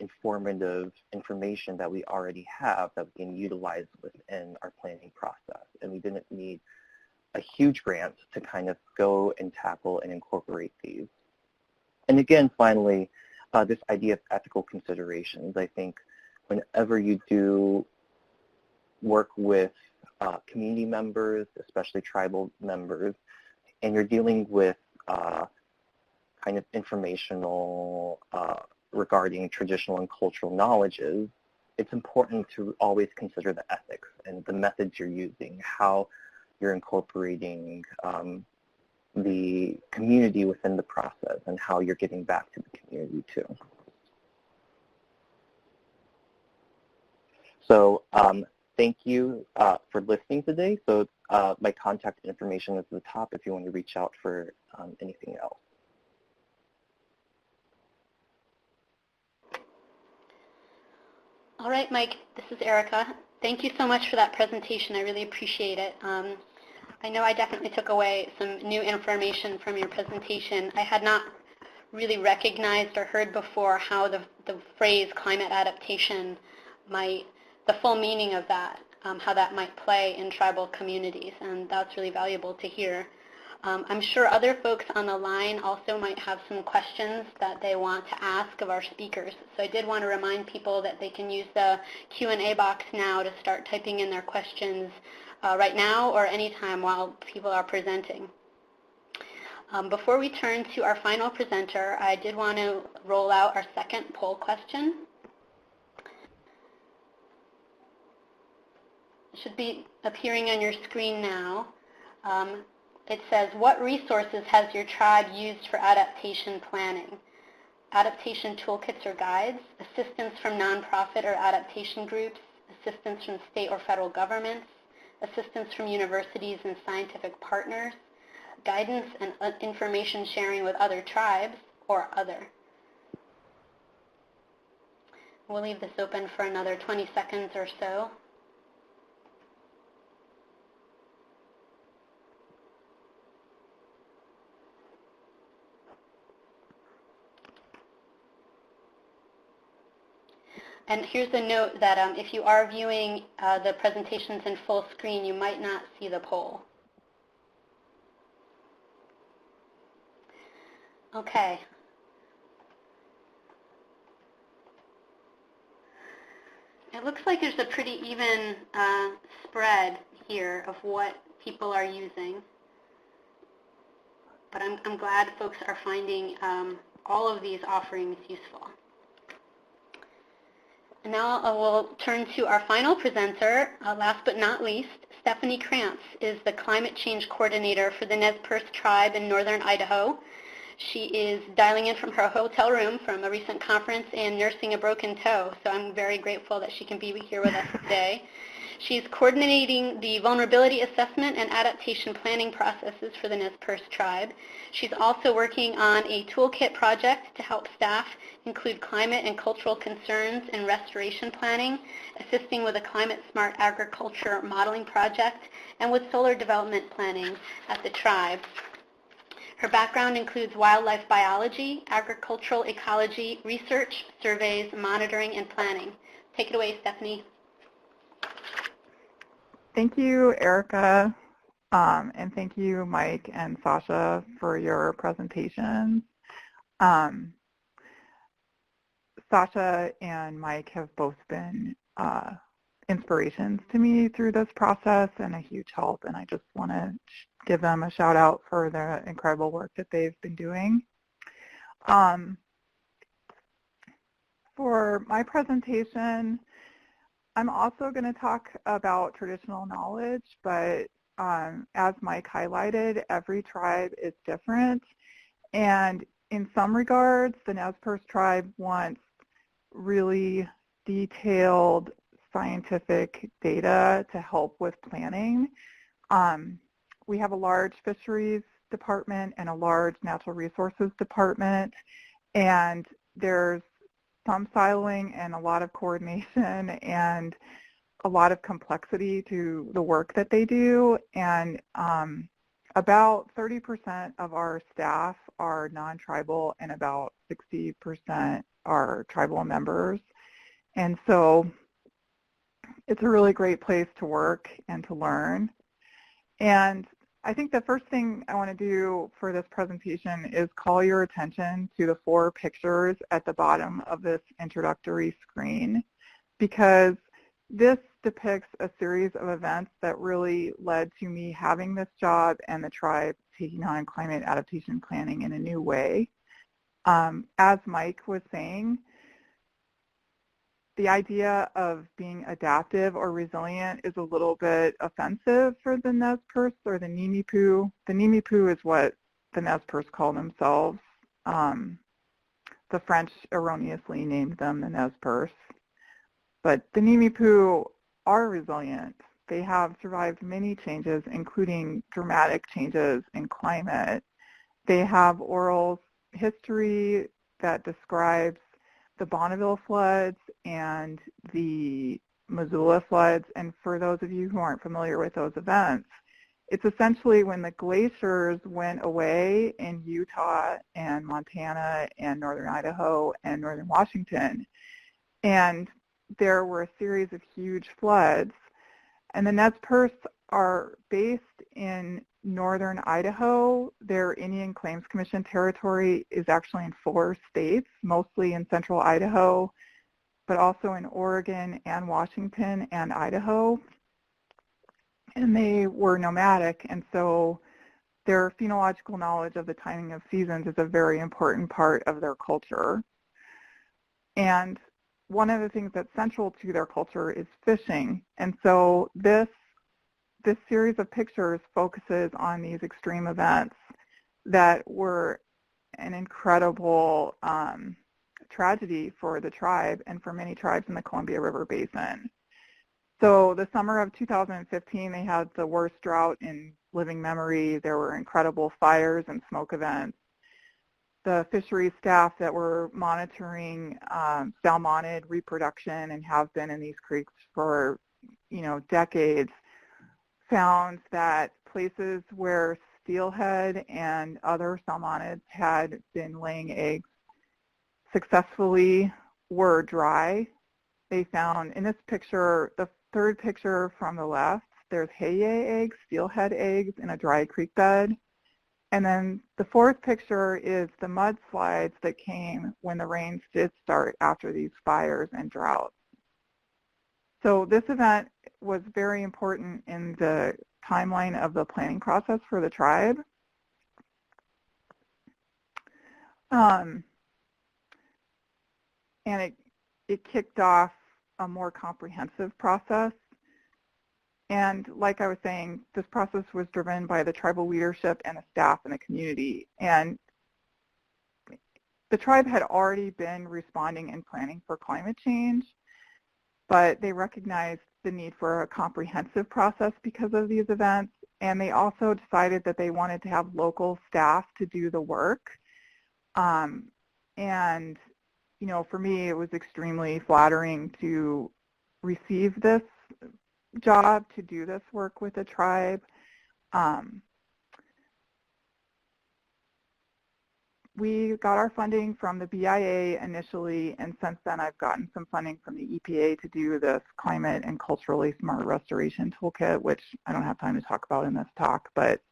Speaker 5: informative information that we already have that we can utilize within our planning process. And we didn't need a huge grant to kind of go and tackle and incorporate these. And again, finally, this idea of ethical considerations. I think whenever you do work with community members, especially tribal members, and you're dealing with kind of informational regarding traditional and cultural knowledges, it's important to always consider the ethics and the methods you're using, how you're incorporating the community within the process and how you're giving back to the community too. So thank you for listening today. So my contact information is at the top if you want to reach out for anything else.
Speaker 2: All right, Mike, this is Erica. Thank you so much for that presentation. I really appreciate it. I know I definitely took away some new information from your presentation. I had not really recognized or heard before how the phrase climate adaptation might, the full meaning of that, how that might play in tribal communities, and that's really valuable to hear. I'm sure other folks on the line also might have some questions that they want to ask of our speakers. So I did want to remind people that they can use the Q&A box now to start typing in their questions right now or anytime while people are presenting. Before we turn to our final presenter, I did want to roll out our second poll question. It should be appearing on your screen now. It says, what resources has your tribe used for adaptation planning? Adaptation toolkits or guides, assistance from nonprofit or adaptation groups, assistance from state or federal governments, assistance from universities and scientific partners, guidance and information sharing with other tribes, or other. We'll leave this open for another 20 seconds or so. And here's a note that if you are viewing the presentations in full screen, you might not see the poll. Okay. It looks like there's a pretty even spread here of what people are using. But I'm glad folks are finding all of these offerings useful. And now we'll turn to our final presenter. Last but not least, Stefanie Krantz is the Climate Change Coordinator for the Nez Perce Tribe in northern Idaho. She is dialing in from her hotel room from a recent conference and nursing a broken toe, so I'm very grateful that she can be here with us today. She's coordinating the vulnerability assessment and adaptation planning processes for the Nez Perce Tribe. She's also working on a toolkit project to help staff include climate and cultural concerns in restoration planning, assisting with a climate-smart agriculture modeling project, and with solar development planning at the tribe. Her background includes wildlife biology, agricultural ecology, research, surveys, monitoring, and planning. Take it away, Stefanie.
Speaker 6: Thank you, Erica, and thank you, Mike and Sascha, for your presentations. Sascha and Mike have both been inspirations to me through this process and a huge help, and I just want to give them a shout out for the incredible work that they've been doing. For my presentation, I'm also going to talk about traditional knowledge, but as Mike highlighted, every tribe is different, and in some regards, the Nez Perce tribe wants really detailed scientific data to help with planning. We have a large fisheries department and a large natural resources department, and there's some siloing and a lot of coordination and a lot of complexity to the work that they do, and about 30% of our staff are non-tribal and about 60% are tribal members. And so it's a really great place to work and to learn. And I think the first thing I want to do for this presentation is call your attention to the 4 pictures at the bottom of this introductory screen, because this depicts a series of events that really led to me having this job and the tribe taking on climate adaptation planning in a new way. As Mike was saying, the idea of being adaptive or resilient is a little bit offensive for the Nez Perce or the Nimiipuu. The Nimiipuu is what the Nez Perce call themselves. The French erroneously named them the Nez Perce. But the Nimiipuu are resilient. They have survived many changes, including dramatic changes in climate. They have oral history that describes the Bonneville floods and the Missoula floods. And for those of you who aren't familiar with those events, it's essentially when the glaciers went away in Utah and Montana and northern Idaho and northern Washington. And there were a series of huge floods. And the Nez Perce are based in northern Idaho. Their Indian Claims Commission territory is actually in 4 states, mostly in central Idaho, but also in Oregon and Washington and Idaho. And they were nomadic, and so their phenological knowledge of the timing of seasons is a very important part of their culture. And one of the things that's central to their culture is fishing. And so this series of pictures focuses on these extreme events that were an incredible tragedy for the tribe and for many tribes in the Columbia River Basin. So the summer of 2015, they had the worst drought in living memory. There were incredible fires and smoke events. The fisheries staff that were monitoring salmonid reproduction and have been in these creeks for, decades, found that places where steelhead and other salmonids had been laying eggs successfully were dry. They found in this picture, the 3rd picture from the left, there's haye eggs, steelhead eggs in a dry creek bed. And then the 4th picture is the mudslides that came when the rains did start after these fires and droughts. So this event was very important in the timeline of the planning process for the tribe. And it kicked off a more comprehensive process. And like I was saying, this process was driven by the tribal leadership and the staff and the community. And the tribe had already been responding and planning for climate change, but they recognized the need for a comprehensive process because of these events. And they also decided that they wanted to have local staff to do the work. And, for me, it was extremely flattering to receive this job, to do this work with the tribe. We got our funding from the BIA initially, and since then I've gotten some funding from the EPA to do this climate and culturally smart restoration toolkit, which I don't have time to talk about in this talk, but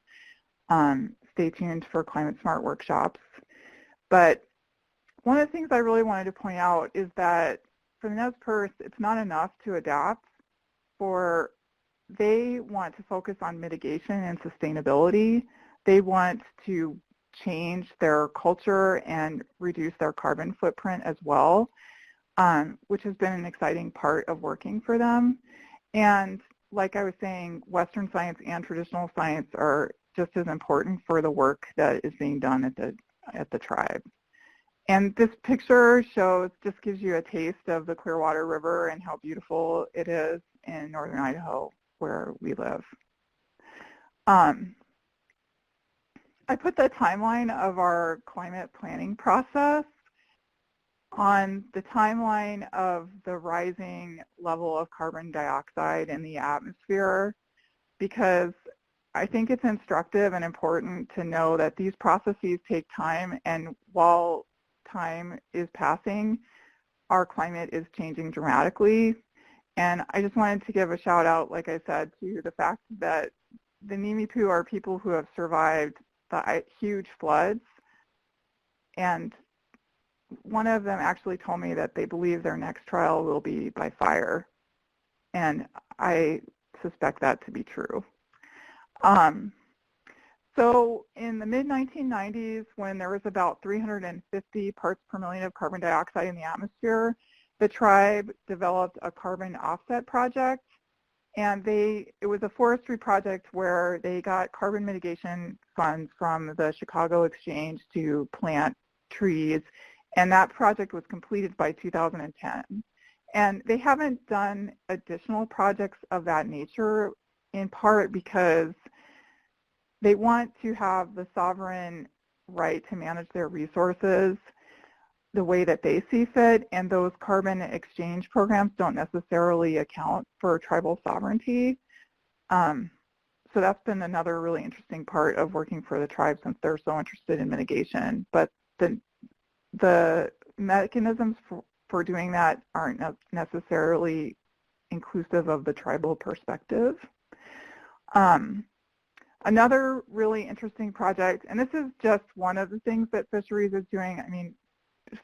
Speaker 6: stay tuned for climate smart workshops. But one of the things I really wanted to point out is that for the Nez Perce, it's not enough to adapt. They want to focus on mitigation and sustainability. They want to change their culture and reduce their carbon footprint as well, which has been an exciting part of working for them. And like I was saying, Western science and traditional science are just as important for the work that is being done at the tribe. And this picture just gives you a taste of the Clearwater River and how beautiful it is in northern Idaho where we live. I put the timeline of our climate planning process on the timeline of the rising level of carbon dioxide in the atmosphere, because I think it's instructive and important to know that these processes take time, and while time is passing, our climate is changing dramatically. And I just wanted to give a shout out, like I said, to the fact that the Nimipu are people who have survived the huge floods, and one of them actually told me that they believe their next trial will be by fire, and I suspect that to be true. So in the mid-1990s, when there was about 350 parts per million of carbon dioxide in the atmosphere, the tribe developed a carbon offset project, and it was a forestry project where they got carbon mitigation funds from the Chicago Exchange to plant trees, and that project was completed by 2010. And they haven't done additional projects of that nature, in part because they want to have the sovereign right to manage their resources the way that they see fit, and those carbon exchange programs don't necessarily account for tribal sovereignty. So that's been another really interesting part of working for the tribe, since they're so interested in mitigation. But the mechanisms for doing that aren't necessarily inclusive of the tribal perspective. Another really interesting project, and this is just one of the things that fisheries is doing. I mean,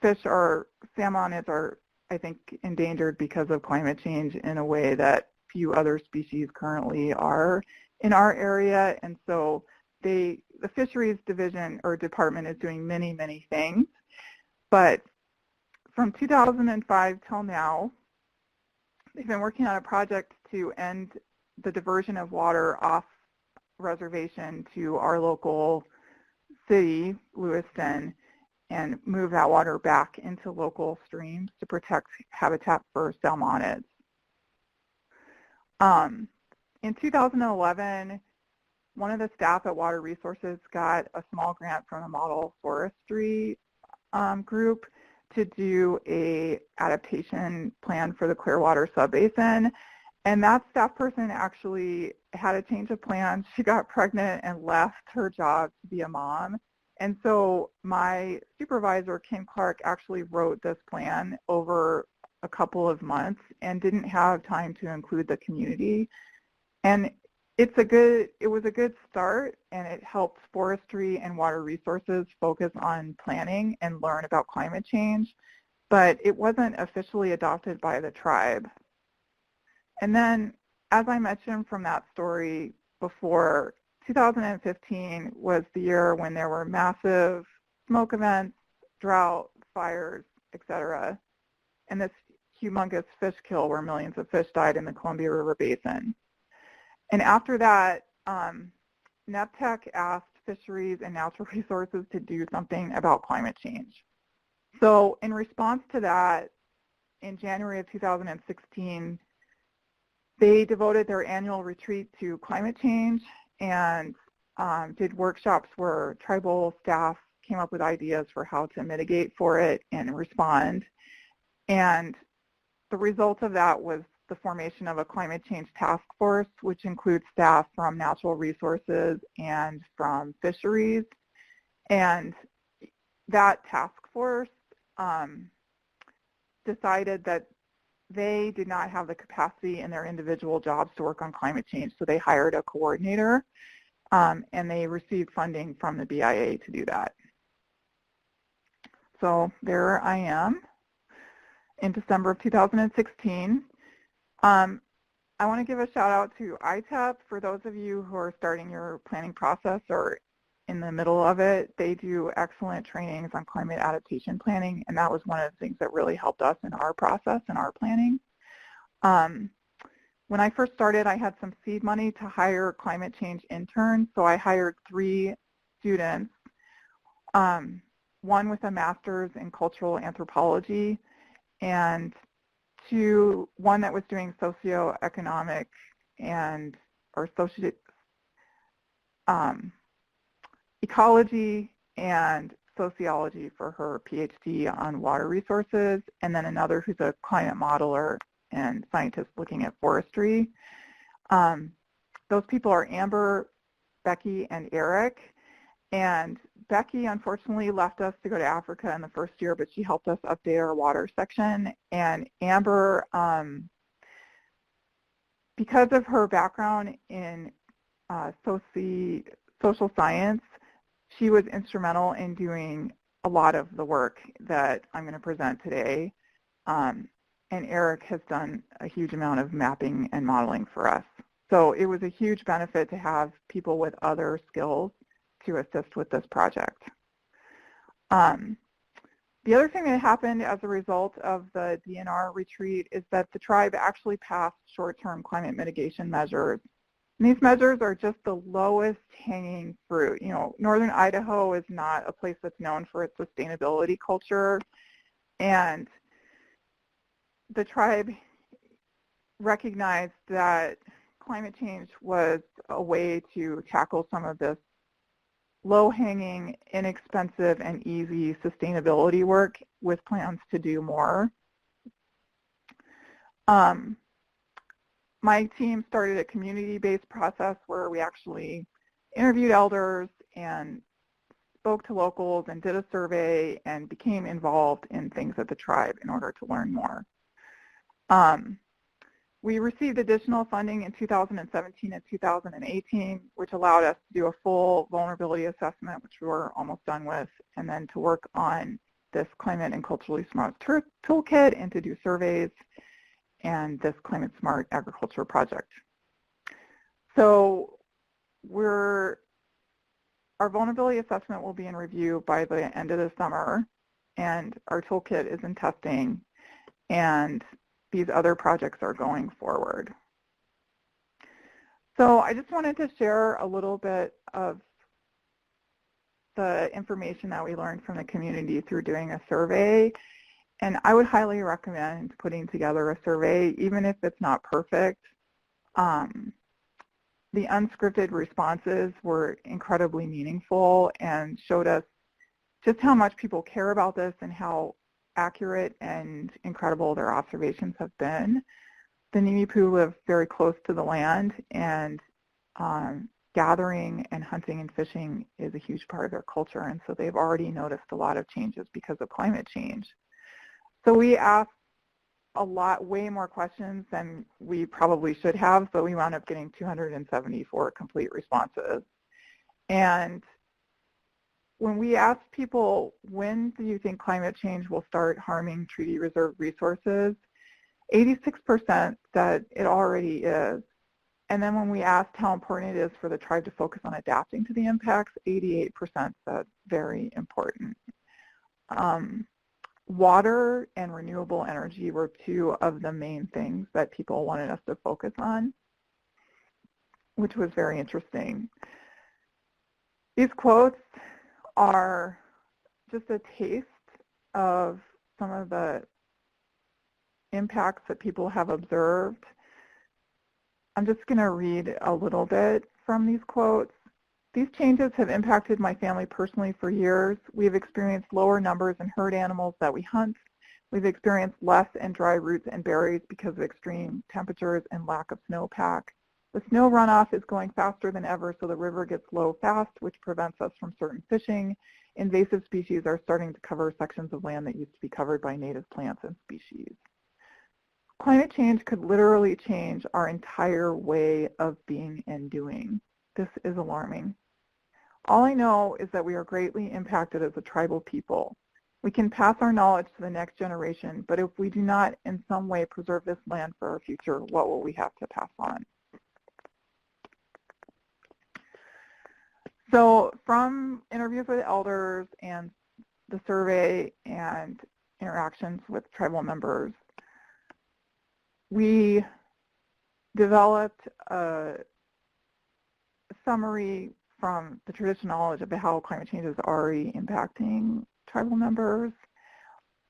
Speaker 6: salmon are, I think, endangered because of climate change in a way that few other species currently are in our area. And so the fisheries division or department is doing many, many things. But from 2005 till now, they've been working on a project to end the diversion of water off reservation to our local city, Lewiston, and move that water back into local streams to protect habitat for salmonids. In 2011, one of the staff at Water Resources got a small grant from a model forestry group to do a adaptation plan for the Clearwater Subbasin. And that staff person actually had a change of plans. She got pregnant and left her job to be a mom. And so my supervisor, Kim Clark, actually wrote this plan over a couple of months and didn't have time to include the community. And it was a good start, and it helped forestry and water resources focus on planning and learn about climate change, but it wasn't officially adopted by the tribe. And then, as I mentioned from that story before, 2015 was the year when there were massive smoke events, drought, fires, etc., and this humongous fish kill where millions of fish died in the Columbia River Basin. And after that, NEPTEC asked Fisheries and Natural Resources to do something about climate change. So in response to that, in January of 2016, they devoted their annual retreat to climate change and did workshops where tribal staff came up with ideas for how to mitigate for it and respond. And the result of that was the formation of a climate change task force, which includes staff from natural resources and from fisheries. And that task force decided that they did not have the capacity in their individual jobs to work on climate change, so they hired a coordinator, and they received funding from the BIA to do that. So there I am in December of 2016. I want to give a shout out to ITEP. For those of you who are starting your planning process or in the middle of it, they do excellent trainings on climate adaptation planning, and that was one of the things that really helped us in our process and our planning. When I first started, I had some seed money to hire climate change interns, so I hired 3 students, one with a master's in cultural anthropology, and one that was doing socioeconomic and ecology and sociology for her PhD on water resources, and then another who's a climate modeler and scientist looking at forestry. Those people are Amber, Becky, and Eric. And Becky, unfortunately, left us to go to Africa in the first year, but she helped us update our water section. And Amber, because of her background in social science, she was instrumental in doing a lot of the work that I'm going to present today. And Eric has done a huge amount of mapping and modeling for us. So it was a huge benefit to have people with other skills to assist with this project. The other thing that happened as a result of the DNR retreat is that the tribe actually passed short-term climate mitigation measures. And these measures are just the lowest hanging fruit. You know, northern Idaho is not a place that's known for its sustainability culture. And the tribe recognized that climate change was a way to tackle some of this low-hanging, inexpensive, and easy sustainability work with plans to do more. My team started a community-based process where we actually interviewed elders and spoke to locals and did a survey and became involved in things at the tribe in order to learn more. We received additional funding in 2017 and 2018, which allowed us to do a full vulnerability assessment, which we're almost done with, and then to work on this climate and culturally smart toolkit and to do surveys and this climate smart agriculture project. So our vulnerability assessment will be in review by the end of the summer, and our toolkit is in testing, and these other projects are going forward. So I just wanted to share a little bit of the information that we learned from the community through doing a survey. And I would highly recommend putting together a survey, even if it's not perfect. The unscripted responses were incredibly meaningful and showed us just how much people care about this and how accurate and incredible their observations have been. The Nimipu live very close to the land, and gathering and hunting and fishing is a huge part of their culture, and so they've already noticed a lot of changes because of climate change. So we asked way more questions than we probably should have, but we wound up getting 274 complete responses. And when we asked people, when do you think climate change will start harming treaty reserve resources, 86% said it already is. And then when we asked how important it is for the tribe to focus on adapting to the impacts, 88% said very important. Water and renewable energy were two of the main things that people wanted us to focus on, which was very interesting. These quotes are just a taste of some of the impacts that people have observed. I'm just going to read a little bit from these quotes. These changes have impacted my family personally for years. We've experienced lower numbers in herd animals that we hunt. We've experienced less in dry roots and berries because of extreme temperatures and lack of snowpack. The snow runoff is going faster than ever, so the river gets low fast, which prevents us from certain fishing. Invasive species are starting to cover sections of land that used to be covered by native plants and species. Climate change could literally change our entire way of being and doing. This is alarming. All I know is that we are greatly impacted as a tribal people. We can pass our knowledge to the next generation, but if we do not in some way preserve this land for our future, what will we have to pass on? So from interviews with elders and the survey and interactions with tribal members, we developed a summary from the traditional knowledge of how climate change is already impacting tribal members.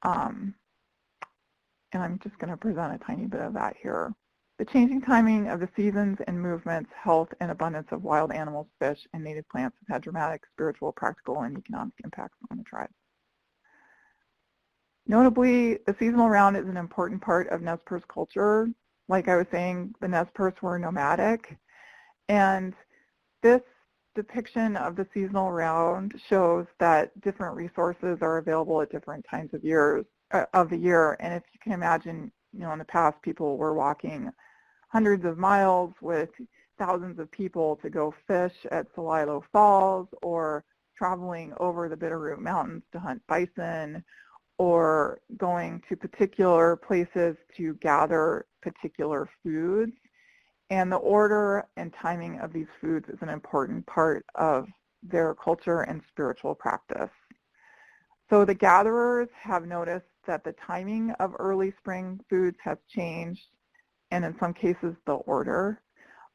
Speaker 6: And I'm just going to present a tiny bit of that here. The changing timing of the seasons and movements, health, and abundance of wild animals, fish, and native plants has had dramatic spiritual, practical, and economic impacts on the tribe. Notably, the seasonal round is an important part of Nez Perce culture. Like I was saying, the Nez Perce were nomadic, and this depiction of the seasonal round shows that different resources are available at different times of the year. And if you can imagine, in the past, people were walking hundreds of miles with thousands of people to go fish at Celilo Falls, or traveling over the Bitterroot Mountains to hunt bison, or going to particular places to gather particular foods. And the order and timing of these foods is an important part of their culture and spiritual practice. So the gatherers have noticed that the timing of early spring foods has changed, and in some cases the order.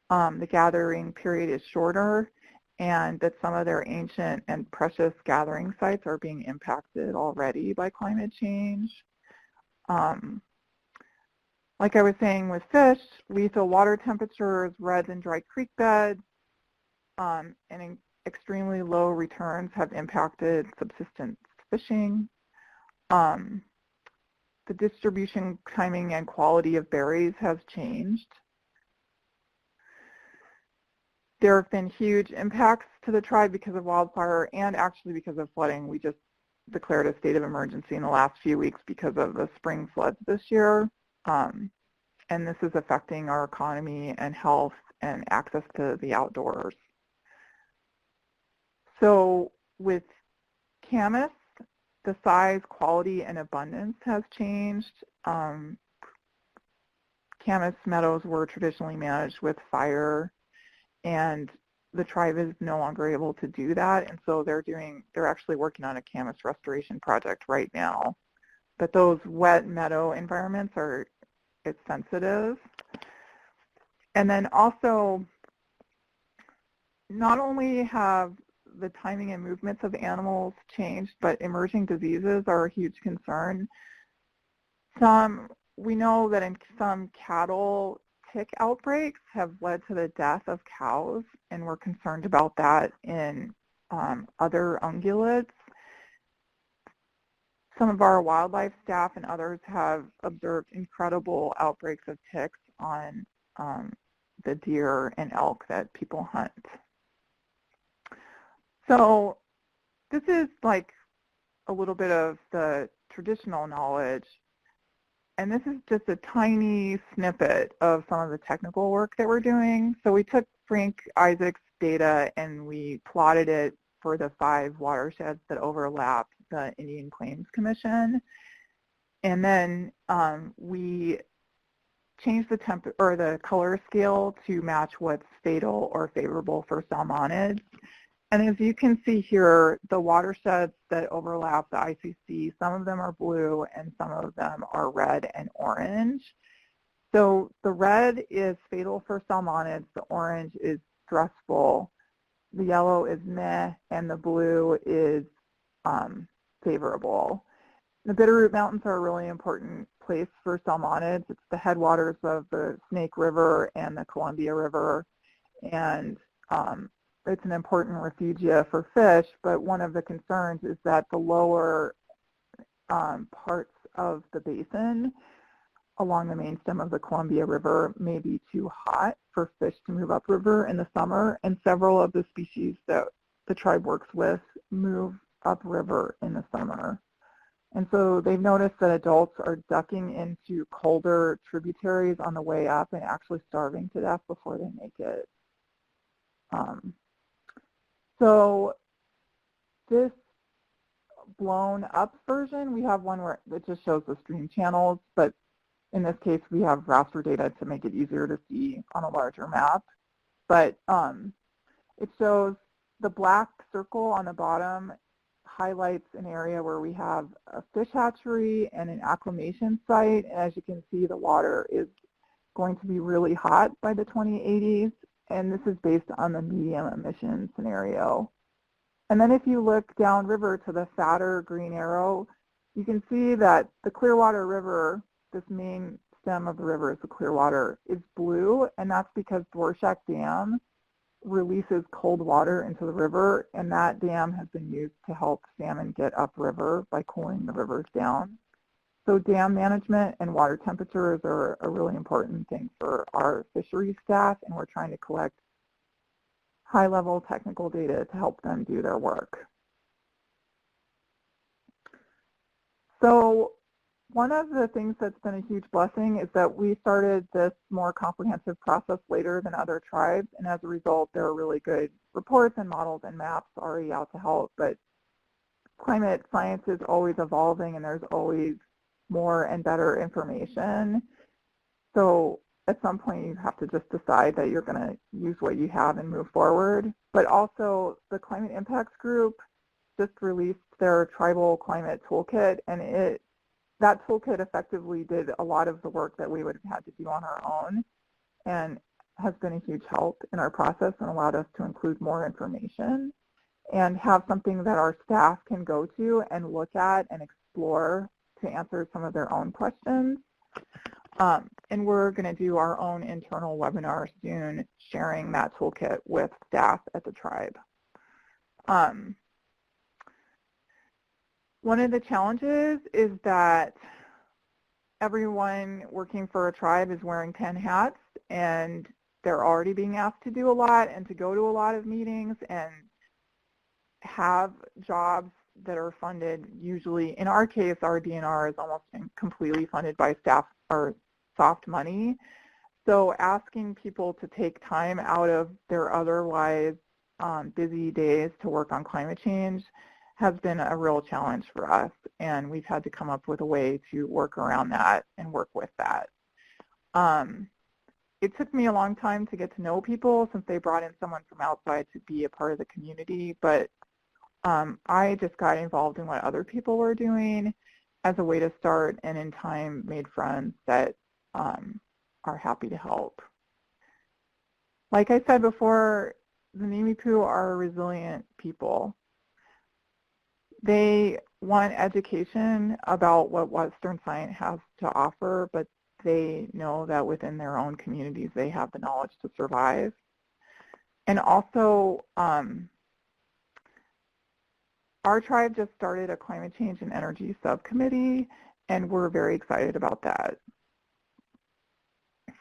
Speaker 6: The gathering period is shorter, and that some of their ancient and precious gathering sites are being impacted already by climate change. Like I was saying with fish, lethal water temperatures, reds and dry creek beds, and extremely low returns have impacted subsistence fishing. The distribution, timing, and quality of berries has changed. There have been huge impacts to the tribe because of wildfire and actually because of flooding. We just declared a state of emergency in the last few weeks because of the spring floods this year. And this is affecting our economy and health and access to the outdoors. So with camas, the size, quality, and abundance has changed. Camas meadows were traditionally managed with fire, and the tribe is no longer able to do that, and so they're actually working on a camas restoration project right now. But those wet meadow environments it's sensitive. And then also, not only have the timing and movements of animals changed, but emerging diseases are a huge concern. We know that in some cattle, tick outbreaks have led to the death of cows, and we're concerned about that in other ungulates. Some of our wildlife staff and others have observed incredible outbreaks of ticks on the deer and elk that people hunt. So this is like a little bit of the traditional knowledge, and this is just a tiny snippet of some of the technical work that we're doing. So we took Frank Isaac's data and we plotted it for the 5 watersheds that overlap the Indian Claims Commission. And then we changed the color scale to match what's fatal or favorable for salmonids. And as you can see here, the watersheds that overlap the ICC, some of them are blue and some of them are red and orange. So the red is fatal for salmonids, the orange is stressful, the yellow is meh, and the blue is favorable. The Bitterroot Mountains are a really important place for salmonids. It's the headwaters of the Snake River and the Columbia River, and it's an important refugia for fish, but one of the concerns is that the lower parts of the basin along the main stem of the Columbia River may be too hot for fish to move upriver in the summer, and several of the species that the tribe works with move upriver in the summer. And so they've noticed that adults are ducking into colder tributaries on the way up and actually starving to death before they make it. So this blown up version, we have one where it just shows the stream channels, but in this case we have raster data to make it easier to see on a larger map. But it shows the black circle on the bottom highlights an area where we have a fish hatchery and an acclimation site. And as you can see, the water is going to be really hot by the 2080s. And this is based on the medium emission scenario. And then if you look downriver to the fatter green arrow, you can see that the Clearwater River, this main stem of the river is the Clearwater, is blue, and that's because Dworshak Dam releases cold water into the river, and that dam has been used to help salmon get upriver by cooling the rivers down. So dam management and water temperatures are a really important thing for our fisheries staff, and we're trying to collect high-level technical data to help them do their work. So one of the things that's been a huge blessing is that we started this more comprehensive process later than other tribes, and as a result, there are really good reports and models and maps already out to help. But climate science is always evolving, and there's always more and better information. So at some point, you have to just decide that you're going to use what you have and move forward. But also, the Climate Impacts Group just released their Tribal Climate Toolkit, and that toolkit effectively did a lot of the work that we would have had to do on our own, and has been a huge help in our process and allowed us to include more information and have something that our staff can go to and look at and explore to answer some of their own questions. And we're going to do our own internal webinar soon sharing that toolkit with staff at the tribe. One of the challenges is that everyone working for a tribe is wearing 10 hats, and they're already being asked to do a lot and to go to a lot of meetings and have jobs that are funded. Usually, in our case, our DNR is almost completely funded by staff or soft money. So asking people to take time out of their otherwise busy days to work on climate change has been a real challenge for us, and we've had to come up with a way to work around that and work with that. It took me a long time to get to know people since they brought in someone from outside to be a part of the community, but I just got involved in what other people were doing as a way to start, and in time made friends that are happy to help. Like I said before, the Nimipu are resilient people. They want education about what Western science has to offer, but they know that within their own communities they have the knowledge to survive. And also, our tribe just started a climate change and energy subcommittee, and we're very excited about that.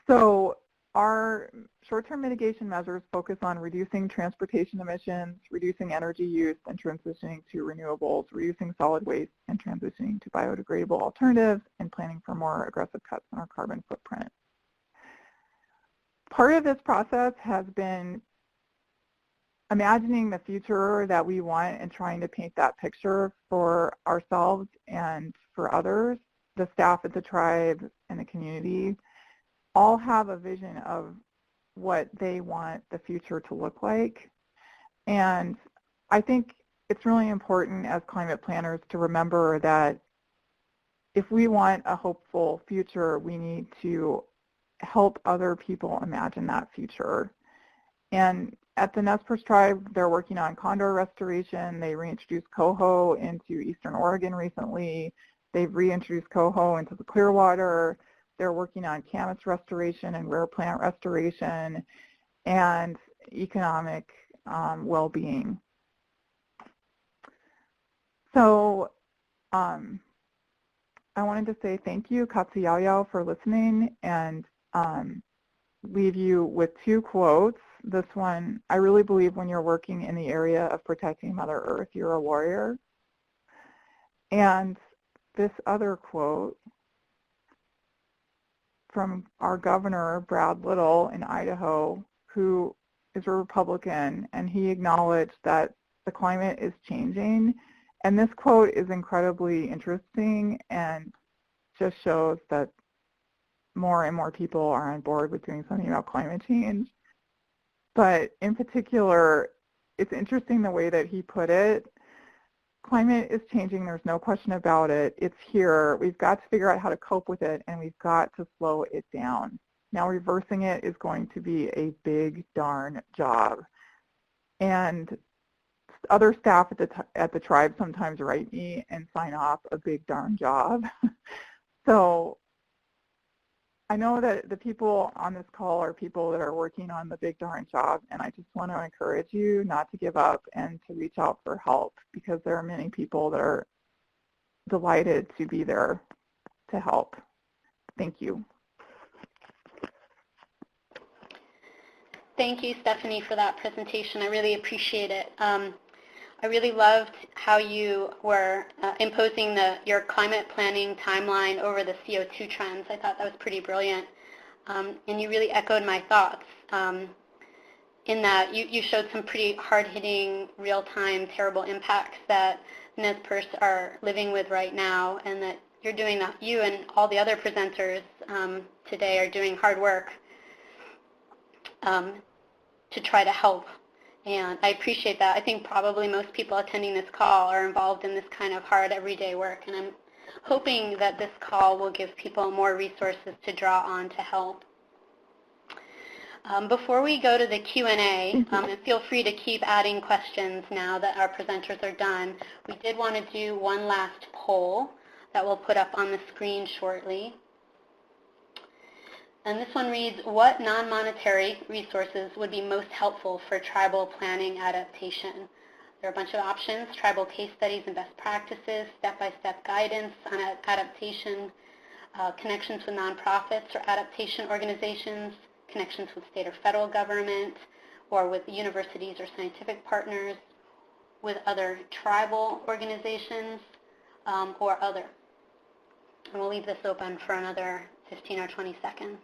Speaker 6: So our short-term mitigation measures focus on reducing transportation emissions, reducing energy use and transitioning to renewables, reducing solid waste and transitioning to biodegradable alternatives, and planning for more aggressive cuts in our carbon footprint. Part of this process has been imagining the future that we want and trying to paint that picture for ourselves and for others. The staff at the tribe and the community all have a vision of what they want the future to look like. And I think it's really important as climate planners to remember that if we want a hopeful future, we need to help other people imagine that future. And at the Nez Perce tribe, they're working on condor restoration. They reintroduced coho into Eastern Oregon recently. They've reintroduced coho into the Clearwater. They're working on camas restoration and rare plant restoration and economic well-being. So I wanted to say thank you, Katsiyaoyao, for listening, and leave you with two quotes. This one, I really believe when you're working in the area of protecting Mother Earth, you're a warrior. And this other quote from our governor, Brad Little in Idaho, who is a Republican, and he acknowledged that the climate is changing. And this quote is incredibly interesting and just shows that more and more people are on board with doing something about climate change. But in particular, it's interesting the way that he put it. Climate is changing, there's no question about it. It's here. We've got to figure out how to cope with it, and we've got to slow it down. Now reversing it is going to be a big darn job. And other staff at the tribe sometimes write me and sign off a big darn job. So I know that the people on this call are people that are working on the big darn job, and I just want to encourage you not to give up and to reach out for help, because there are many people that are delighted to be there to help. Thank you.
Speaker 2: Thank you, Stephanie, for that presentation. I really appreciate it. I really loved how you were imposing your climate planning timeline over the CO2 trends. I thought that was pretty brilliant. And you really echoed my thoughts in that you showed some pretty hard-hitting, real-time, terrible impacts that Perce are living with right now, and that you're doing that. You and all the other presenters today are doing hard work to try to help. And I appreciate that. I think probably most people attending this call are involved in this kind of hard everyday work, and I'm hoping that this call will give people more resources to draw on to help. Before we go to the Q&A, and feel free to keep adding questions now that our presenters are done, we did want to do one last poll that we'll put up on the screen shortly. And this one reads, what non-monetary resources would be most helpful for tribal planning adaptation? There are a bunch of options: tribal case studies and best practices, step-by-step guidance on adaptation, connections with nonprofits or adaptation organizations, connections with state or federal government, or with universities or scientific partners, with other tribal organizations, or other. And we'll leave this open for another 15 or 20 seconds.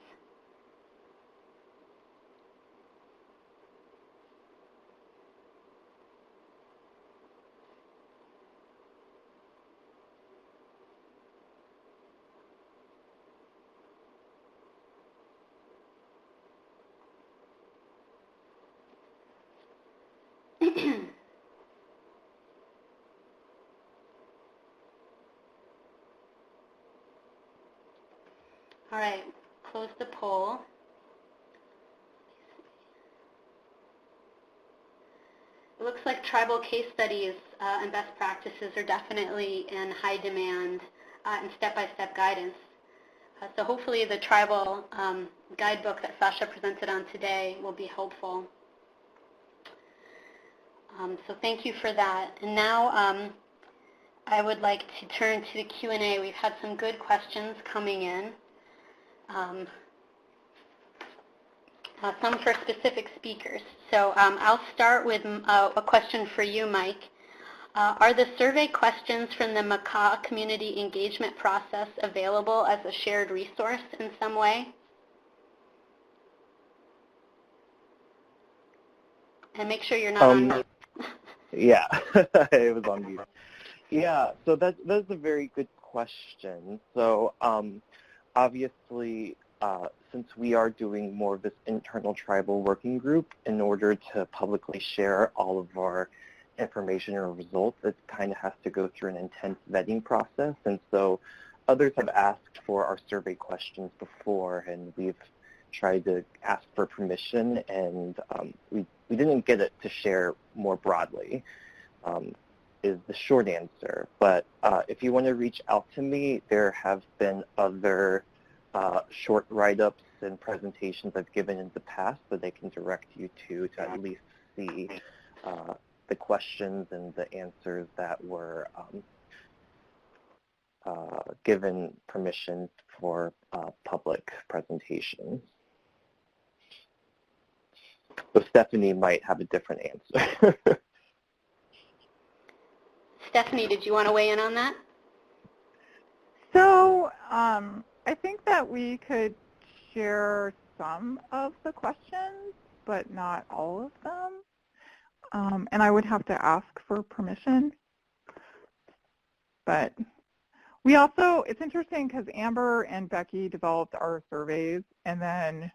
Speaker 2: All right, close the poll. It looks like tribal case studies and best practices are definitely in high demand and step-by-step guidance. So hopefully the tribal guidebook that Sascha presented on today will be helpful. So thank you for that. And now I would like to turn to the Q&A. We've had some good questions coming in. Some for specific speakers. So I'll start with a question for you, Mike. Are the survey questions from the Makah community engagement process available as a shared resource in some way? And make sure you're not on mute.
Speaker 5: Yeah, it was on mute. Yeah, so that's a very good question. So obviously, since we are doing more of this internal tribal working group, in order to publicly share all of our information or results, it kind of has to go through an intense vetting process. And so others have asked for our survey questions before, and we've tried to ask for permission, and we didn't get it to share more broadly, is the short answer. But if you want to reach out to me, there have been other short write-ups and presentations I've given in the past that I can direct you to at least see the questions and the answers that were given permission for public presentations. So Stephanie might have a different answer.
Speaker 2: Stephanie, did you want to weigh in on that?
Speaker 6: So I think that we could share some of the questions, but not all of them. And I would have to ask for permission. But we also, it's interesting because Amber and Becky developed our surveys, and then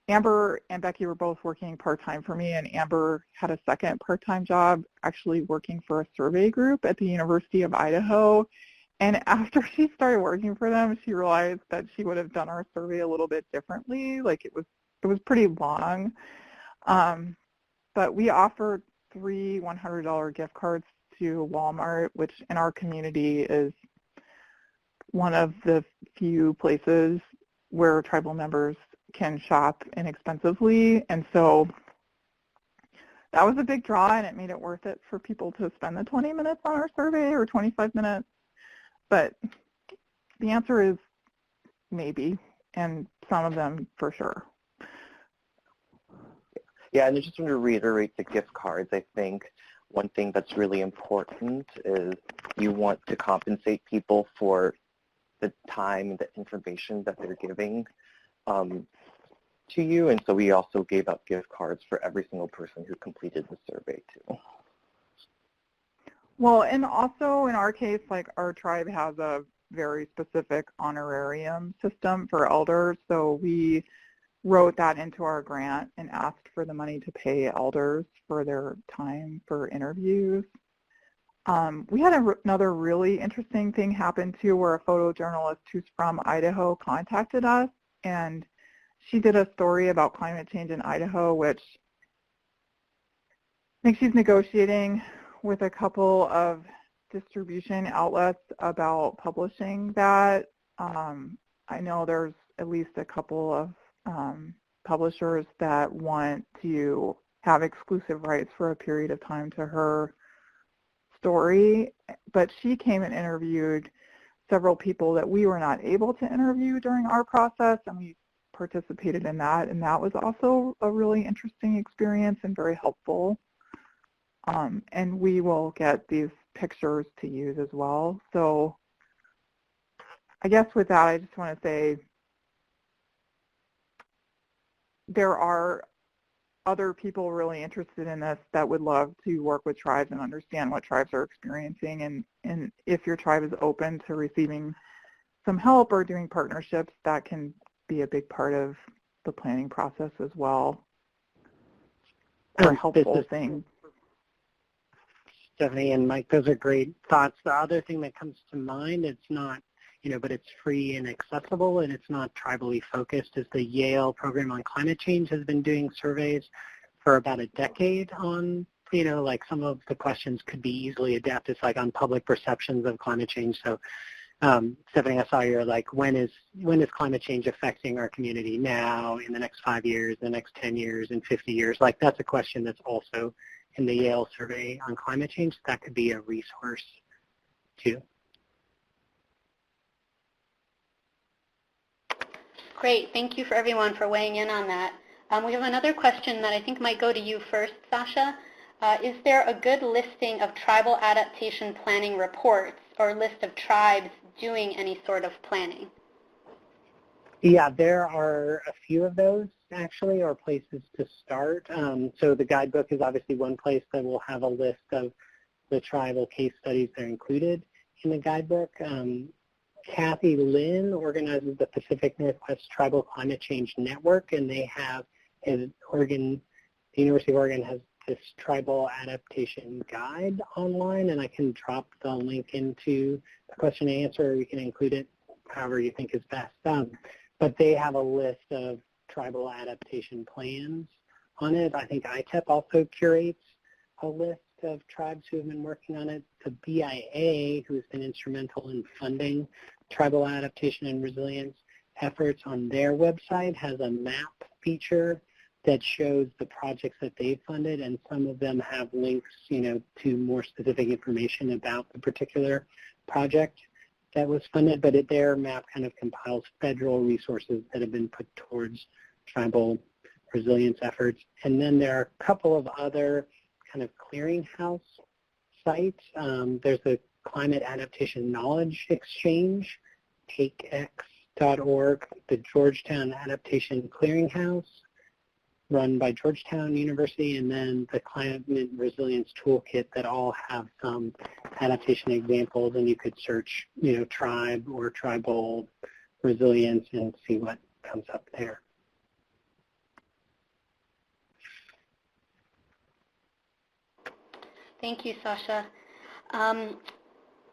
Speaker 6: Amber and Becky were both working part-time for me, and Amber had a second part-time job actually working for a survey group at the University of Idaho. And after she started working for them, she realized that she would have done our survey a little bit differently. Like it was pretty long. But we offered 3 $100 gift cards to Walmart, which in our community is one of the few places where tribal members can shop inexpensively, and so that was a big draw, and it made it worth it for people to spend the 20 minutes on our survey or 25 minutes. But the answer is maybe, and some of them for sure.
Speaker 5: Yeah, and I just want to reiterate the gift cards. I think one thing that's really important is you want to compensate people for the time and the information that they're giving to you, and so we also gave out gift cards for every single person who completed the survey too.
Speaker 6: Well, and also in our case, like our tribe has a very specific honorarium system for elders, so we wrote that into our grant and asked for the money to pay elders for their time for interviews. We had another really interesting thing happen too, where a photojournalist who's from Idaho contacted us, and she did a story about climate change in Idaho, which I think she's negotiating with a couple of distribution outlets about publishing that. I know there's at least a couple of publishers that want to have exclusive rights for a period of time to her story, but she came and interviewed several people that we were not able to interview during our process, and we participated in that, and that was also a really interesting experience and very helpful. And we will get these pictures to use as well. So I guess with that, I just want to say there are other people really interested in this that would love to work with tribes and understand what tribes are experiencing. And if your tribe is open to receiving some help or doing partnerships, that can be a big part of the planning process as well. Or a helpful thing.
Speaker 4: Stefanie and Mike, those are great thoughts. The other thing that comes to mind, it's not, but it's free and accessible, and it's not tribally focused, is the Yale Program on Climate Change has been doing surveys for about a decade on, like some of the questions could be easily adapted, like on public perceptions of climate change. So Stefanie, I saw you're like, when is climate change affecting our community now, in the next 5 years, the next 10 years, and 50 years? Like that's a question that's also in the Yale survey on climate change. That could be a resource too.
Speaker 2: Great. Thank you for everyone for weighing in on that. We have another question that I think might go to you first, Sascha. Is there a good listing of tribal adaptation planning reports or list of tribes doing any sort of planning?
Speaker 4: Yeah, there are a few of those actually, or places to start. So the guidebook is obviously one place that will have a list of the tribal case studies that are included in the guidebook. Kathy Lynn organizes the Pacific Northwest Tribal Climate Change Network, and they have, the University of Oregon has this tribal adaptation guide online, and I can drop the link into the question and answer, or we can include it however you think is best. But they have a list of tribal adaptation plans on it. I think ITEP also curates a list of tribes who have been working on it. The BIA, who has been instrumental in funding tribal adaptation and resilience efforts on their website, has a map feature that shows the projects that they've funded, and some of them have links, to more specific information about the particular project that was funded, but their map kind of compiles federal resources that have been put towards tribal resilience efforts. And then there are a couple of other kind of clearinghouse sites. There's the Climate Adaptation Knowledge Exchange, takex.org, the Georgetown Adaptation Clearinghouse, run by Georgetown University, and then the Climate Resilience Toolkit that all have some adaptation examples, and you could search, tribe or tribal resilience and see what comes up there.
Speaker 2: Thank you, Sascha.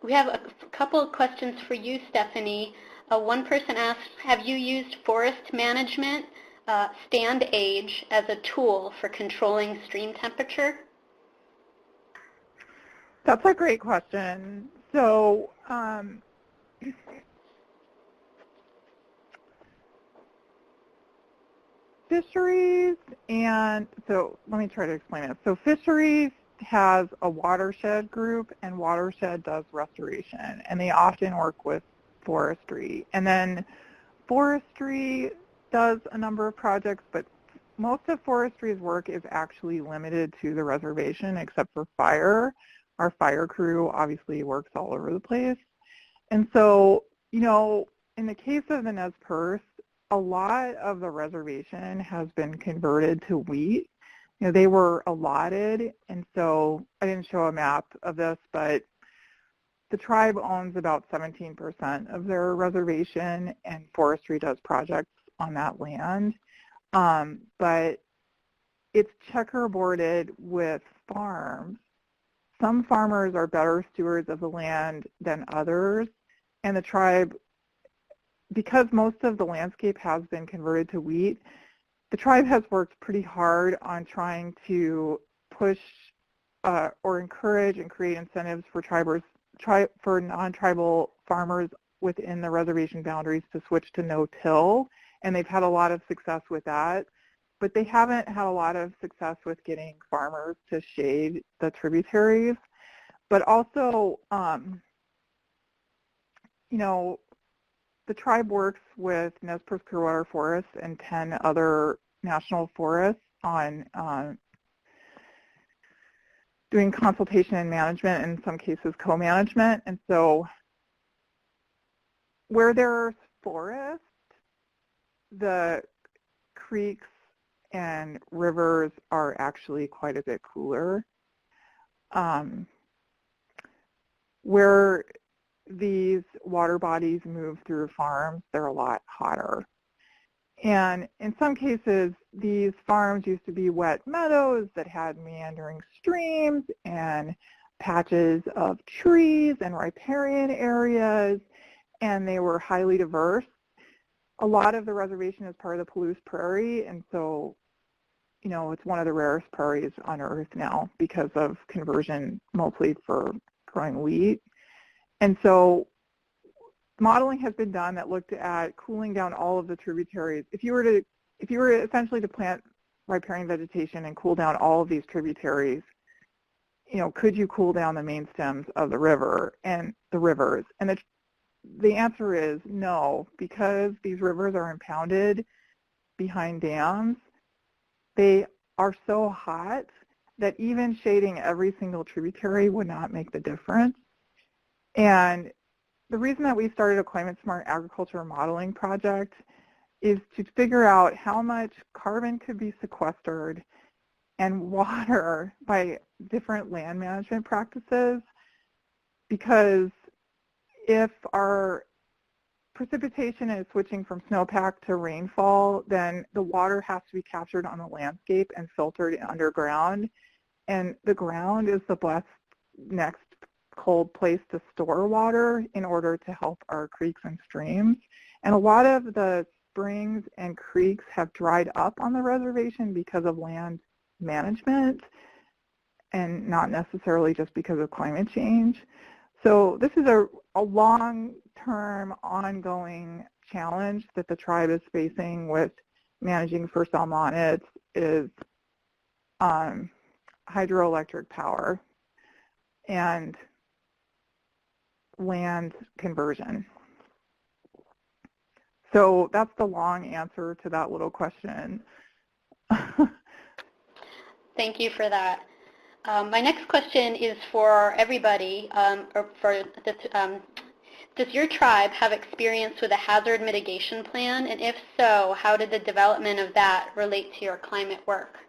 Speaker 2: We have a couple of questions for you, Stefanie. One person asked, have you used forest management, stand age, as a tool for controlling stream temperature?
Speaker 6: That's a great question. So fisheries, and so let me try to explain it. So fisheries has a watershed group, and watershed does restoration, and they often work with forestry. And then forestry does a number of projects, but most of forestry's work is actually limited to the reservation except for fire. Our fire crew obviously works all over the place. And so, you know, in the case of the Nez Perce, a lot of the reservation has been converted to wheat. You know, they were allotted, and so I didn't show a map of this, but the tribe owns about 17% of their reservation, and forestry does projects on that land. But it's checkerboarded with farms. Some farmers are better stewards of the land than others, and the tribe, because most of the landscape has been converted to wheat, the tribe has worked pretty hard on trying to push or encourage and create incentives for for non-tribal farmers within the reservation boundaries to switch to no-till, and they've had a lot of success with that. But they haven't had a lot of success with getting farmers to shade the tributaries. But also, you know, the tribe works with Nez Perce Clearwater Forest and 10 other national forests on doing consultation and management, and in some cases co-management. And so where there's forest, the creeks and rivers are actually quite a bit cooler. Where these water bodies move through farms, they're a lot hotter. And in some cases, these farms used to be wet meadows that had meandering streams and patches of trees and riparian areas, and they were highly diverse. A lot of the reservation is part of the Palouse Prairie, and so, you know, it's one of the rarest prairies on Earth now because of conversion mostly for growing wheat. And so modeling has been done that looked at cooling down all of the tributaries. If you were essentially to plant riparian vegetation and cool down all of these tributaries, you know, could you cool down the main stems of the river and the rivers? And the answer is no, because these rivers are impounded behind dams. They are so hot that even shading every single tributary would not make the difference. And the reason that we started a climate smart agriculture modeling project is to figure out how much carbon could be sequestered and water by different land management practices, because if our precipitation is switching from snowpack to rainfall, then the water has to be captured on the landscape and filtered underground, and the ground is the best next cold place to store water in order to help our creeks and streams. And a lot of the springs and creeks have dried up on the reservation because of land management and not necessarily just because of climate change. So this is a long-term ongoing challenge that the tribe is facing with managing for salmonids is hydroelectric power and land conversion. So that's the long answer to that little question.
Speaker 2: Thank you for that. My next question is for everybody, does your tribe have experience with a hazard mitigation plan? And if so, how did the development of that relate to your climate work?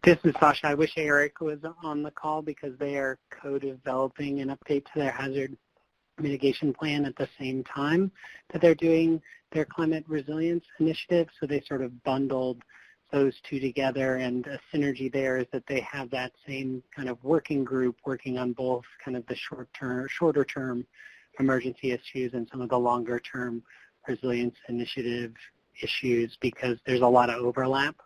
Speaker 4: This is Sascha. I wish Eric was on the call because they are co-developing an update to their hazard mitigation plan at the same time that they're doing their climate resilience initiative. So they sort of bundled those two together, and a synergy there is that they have that same kind of working group working on both kind of the shorter term emergency issues and some of the longer term resilience initiative issues, because there's a lot of overlap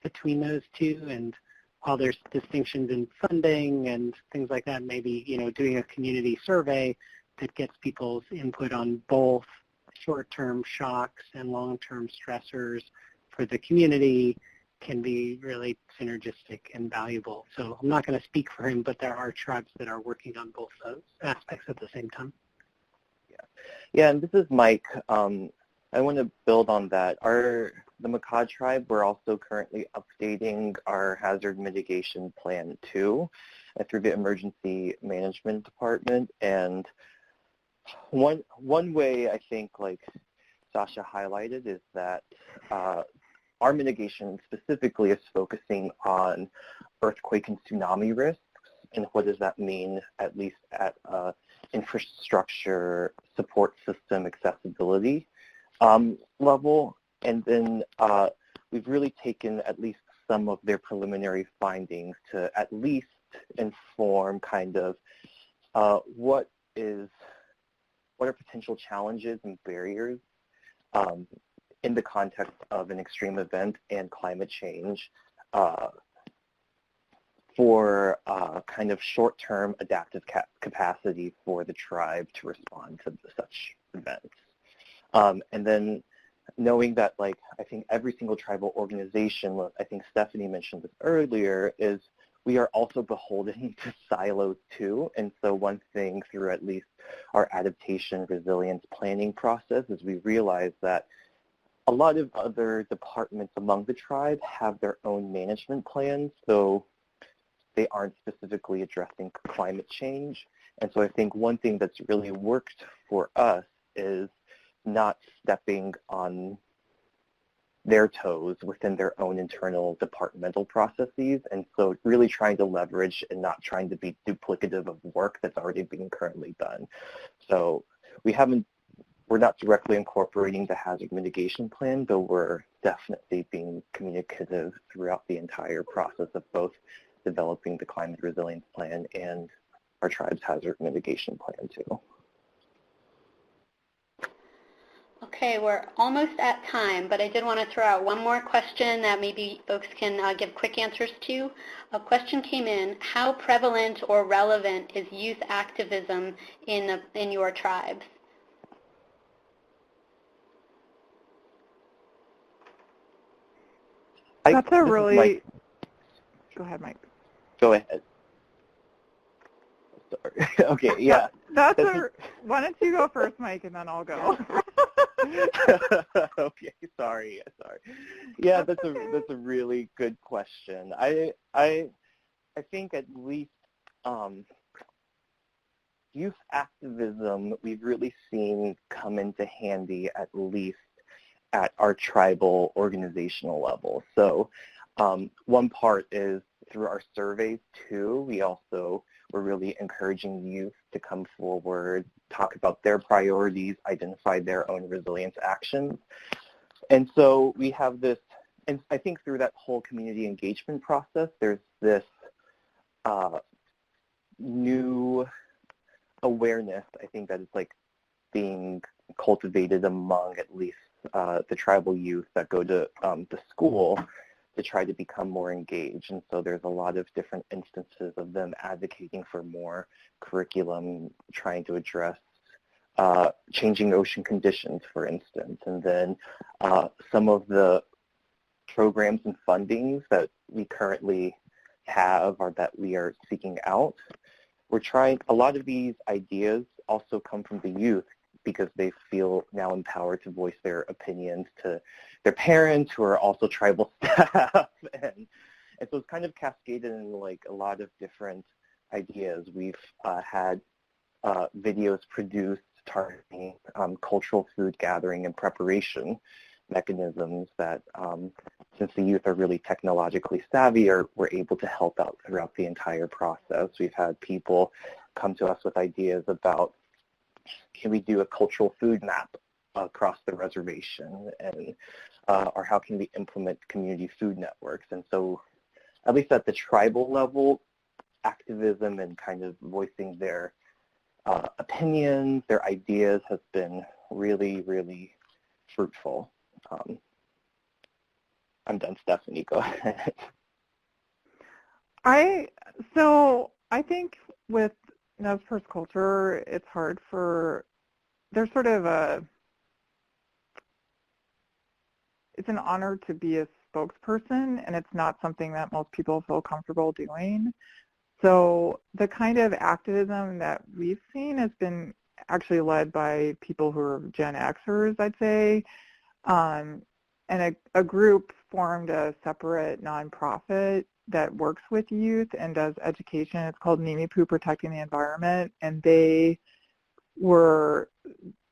Speaker 4: between those two. And while there's distinctions in funding and things like that, maybe, you know, doing a community survey that gets people's input on both short-term shocks and long-term stressors for the community can be really synergistic and valuable. So I'm not going to speak for him, but there are tribes that are working on both those aspects at the same time.
Speaker 5: Yeah, and this is Mike. I want to build on that. The Makah tribe, we're also currently updating our hazard mitigation plan too through the emergency management department. And one way I think, like Sascha highlighted, is that our mitigation specifically is focusing on earthquake and tsunami risks, and what does that mean, at least at infrastructure support system accessibility level. And then we've really taken at least some of their preliminary findings to at least inform kind of what are potential challenges and barriers in the context of an extreme event and climate change for kind of short-term adaptive capacity for the tribe to respond to such events. And then knowing that, like, I think every single tribal organization, I think Stefanie mentioned this earlier, is we are also beholden to silos too. And so one thing through at least our adaptation resilience planning process is we realize that a lot of other departments among the tribe have their own management plans, so they aren't specifically addressing climate change. And so I think one thing that's really worked for us is not stepping on their toes within their own internal departmental processes, and so really trying to leverage and not trying to be duplicative of work that's already being currently done. So we're not directly incorporating the hazard mitigation plan, though we're definitely being communicative throughout the entire process of both developing the climate resilience plan and our tribe's hazard mitigation plan too.
Speaker 2: Okay, we're almost at time, but I did want to throw out one more question that maybe folks can give quick answers to. A question came in: how prevalent or relevant is youth activism in your tribes?
Speaker 6: That's a really... Go ahead, Mike.
Speaker 5: Go ahead. Sorry. Okay, yeah.
Speaker 6: Why don't you go first, Mike, and then I'll go.
Speaker 5: Okay, sorry. Yeah, that's a really good question. I think at least youth activism we've really seen come into handy at least at our tribal organizational level. So one part is through our surveys too. We're really encouraging youth to come forward, talk about their priorities, identify their own resilience actions. And so we have this, and I think through that whole community engagement process, there's this new awareness, I think, that is like being cultivated among at least the tribal youth that go to the school to try to become more engaged. And so there's a lot of different instances of them advocating for more curriculum, trying to address changing ocean conditions, for instance. And then some of the programs and fundings that we currently have or that we are seeking out, a lot of these ideas also come from the youth because they feel now empowered to voice their opinions to their parents who are also tribal staff. And so it's kind of cascaded in like a lot of different ideas. We've had videos produced targeting cultural food gathering and preparation mechanisms that since the youth are really technologically savvy, we're able to help out throughout the entire process. We've had people come to us with ideas about, can we do a cultural food map across the reservation, and or how can we implement community food networks? And so at least at the tribal level, activism and kind of voicing their opinions, their ideas has been really, really fruitful. I'm done. Stefanie, go ahead.
Speaker 6: I think with Nez Perce culture, it's hard there's sort of a it's an honor to be a spokesperson, and it's not something that most people feel comfortable doing. So the kind of activism that we've seen has been actually led by people who are Gen Xers, I'd say, and a group formed a separate nonprofit that works with youth and does education. It's called Nimipu Protecting the Environment, and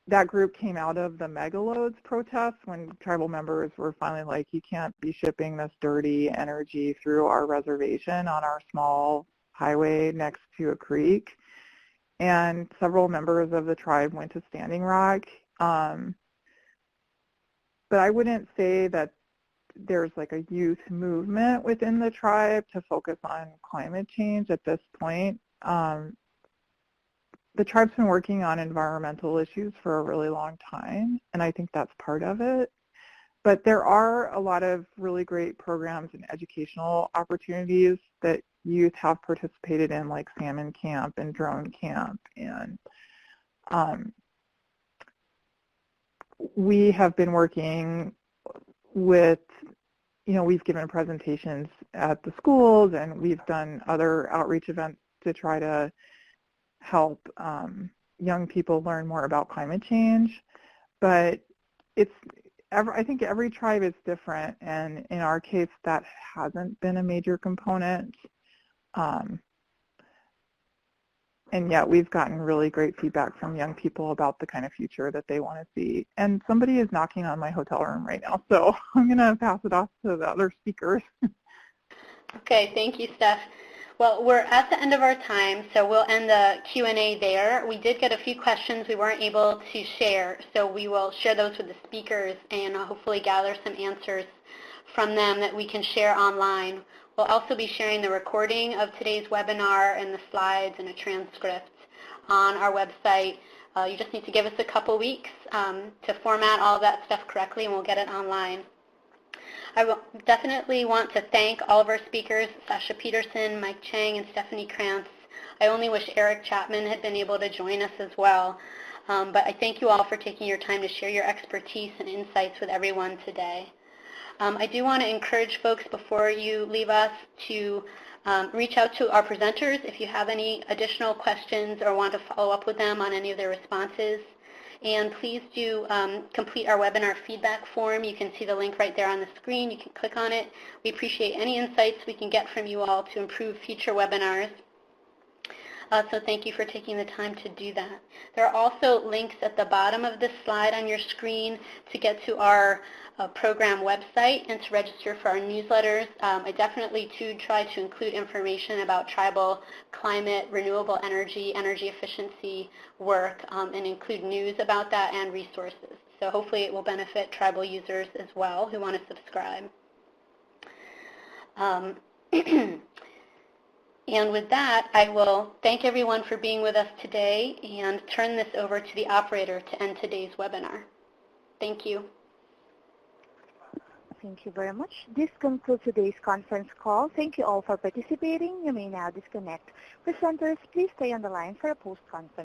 Speaker 6: that group came out of the megaloads protests when tribal members were finally like, you can't be shipping this dirty energy through our reservation on our small highway next to a creek. And several members of the tribe went to Standing Rock. But I wouldn't say that there's like a youth movement within the tribe to focus on climate change at this point. The tribe's been working on environmental issues for a really long time, and I think that's part of it. But there are a lot of really great programs and educational opportunities that youth have participated in, like Salmon Camp and Drone Camp. And we have been working with, we've given presentations at the schools, and we've done other outreach events to try to help young people learn more about climate change. But I think every tribe is different, and in our case, that hasn't been a major component. And yet we've gotten really great feedback from young people about the kind of future that they want to see. And somebody is knocking on my hotel room right now, so I'm going to pass it off to the other speakers.
Speaker 2: Okay, thank you, Steph. Well, we're at the end of our time, so we'll end the Q&A there. We did get a few questions we weren't able to share, so we will share those with the speakers and hopefully gather some answers from them that we can share online. We'll also be sharing the recording of today's webinar and the slides and a transcript on our website. You just need to give us a couple weeks to format all of that stuff correctly, and we'll get it online. I will definitely want to thank all of our speakers, Sascha Petersen, Mike Chang, and Stefanie Krantz. I only wish Eric Chapman had been able to join us as well. But I thank you all for taking your time to share your expertise and insights with everyone today. I do want to encourage folks before you leave us to reach out to our presenters if you have any additional questions or want to follow up with them on any of their responses. And please do complete our webinar feedback form. You can see the link right there on the screen. You can click on it. We appreciate any insights we can get from you all to improve future webinars. So thank you for taking the time to do that. There are also links at the bottom of this slide on your screen to get to our program website and to register for our newsletters. I definitely too try to include information about tribal climate, renewable energy, energy efficiency work, and include news about that and resources. So hopefully it will benefit tribal users as well who want to subscribe. And with that, I will thank everyone for being with us today and turn this over to the operator to end today's webinar. Thank you.
Speaker 1: Thank you very much. This concludes today's conference call. Thank you all for participating. You may now disconnect. Presenters, please stay on the line for a post-conference.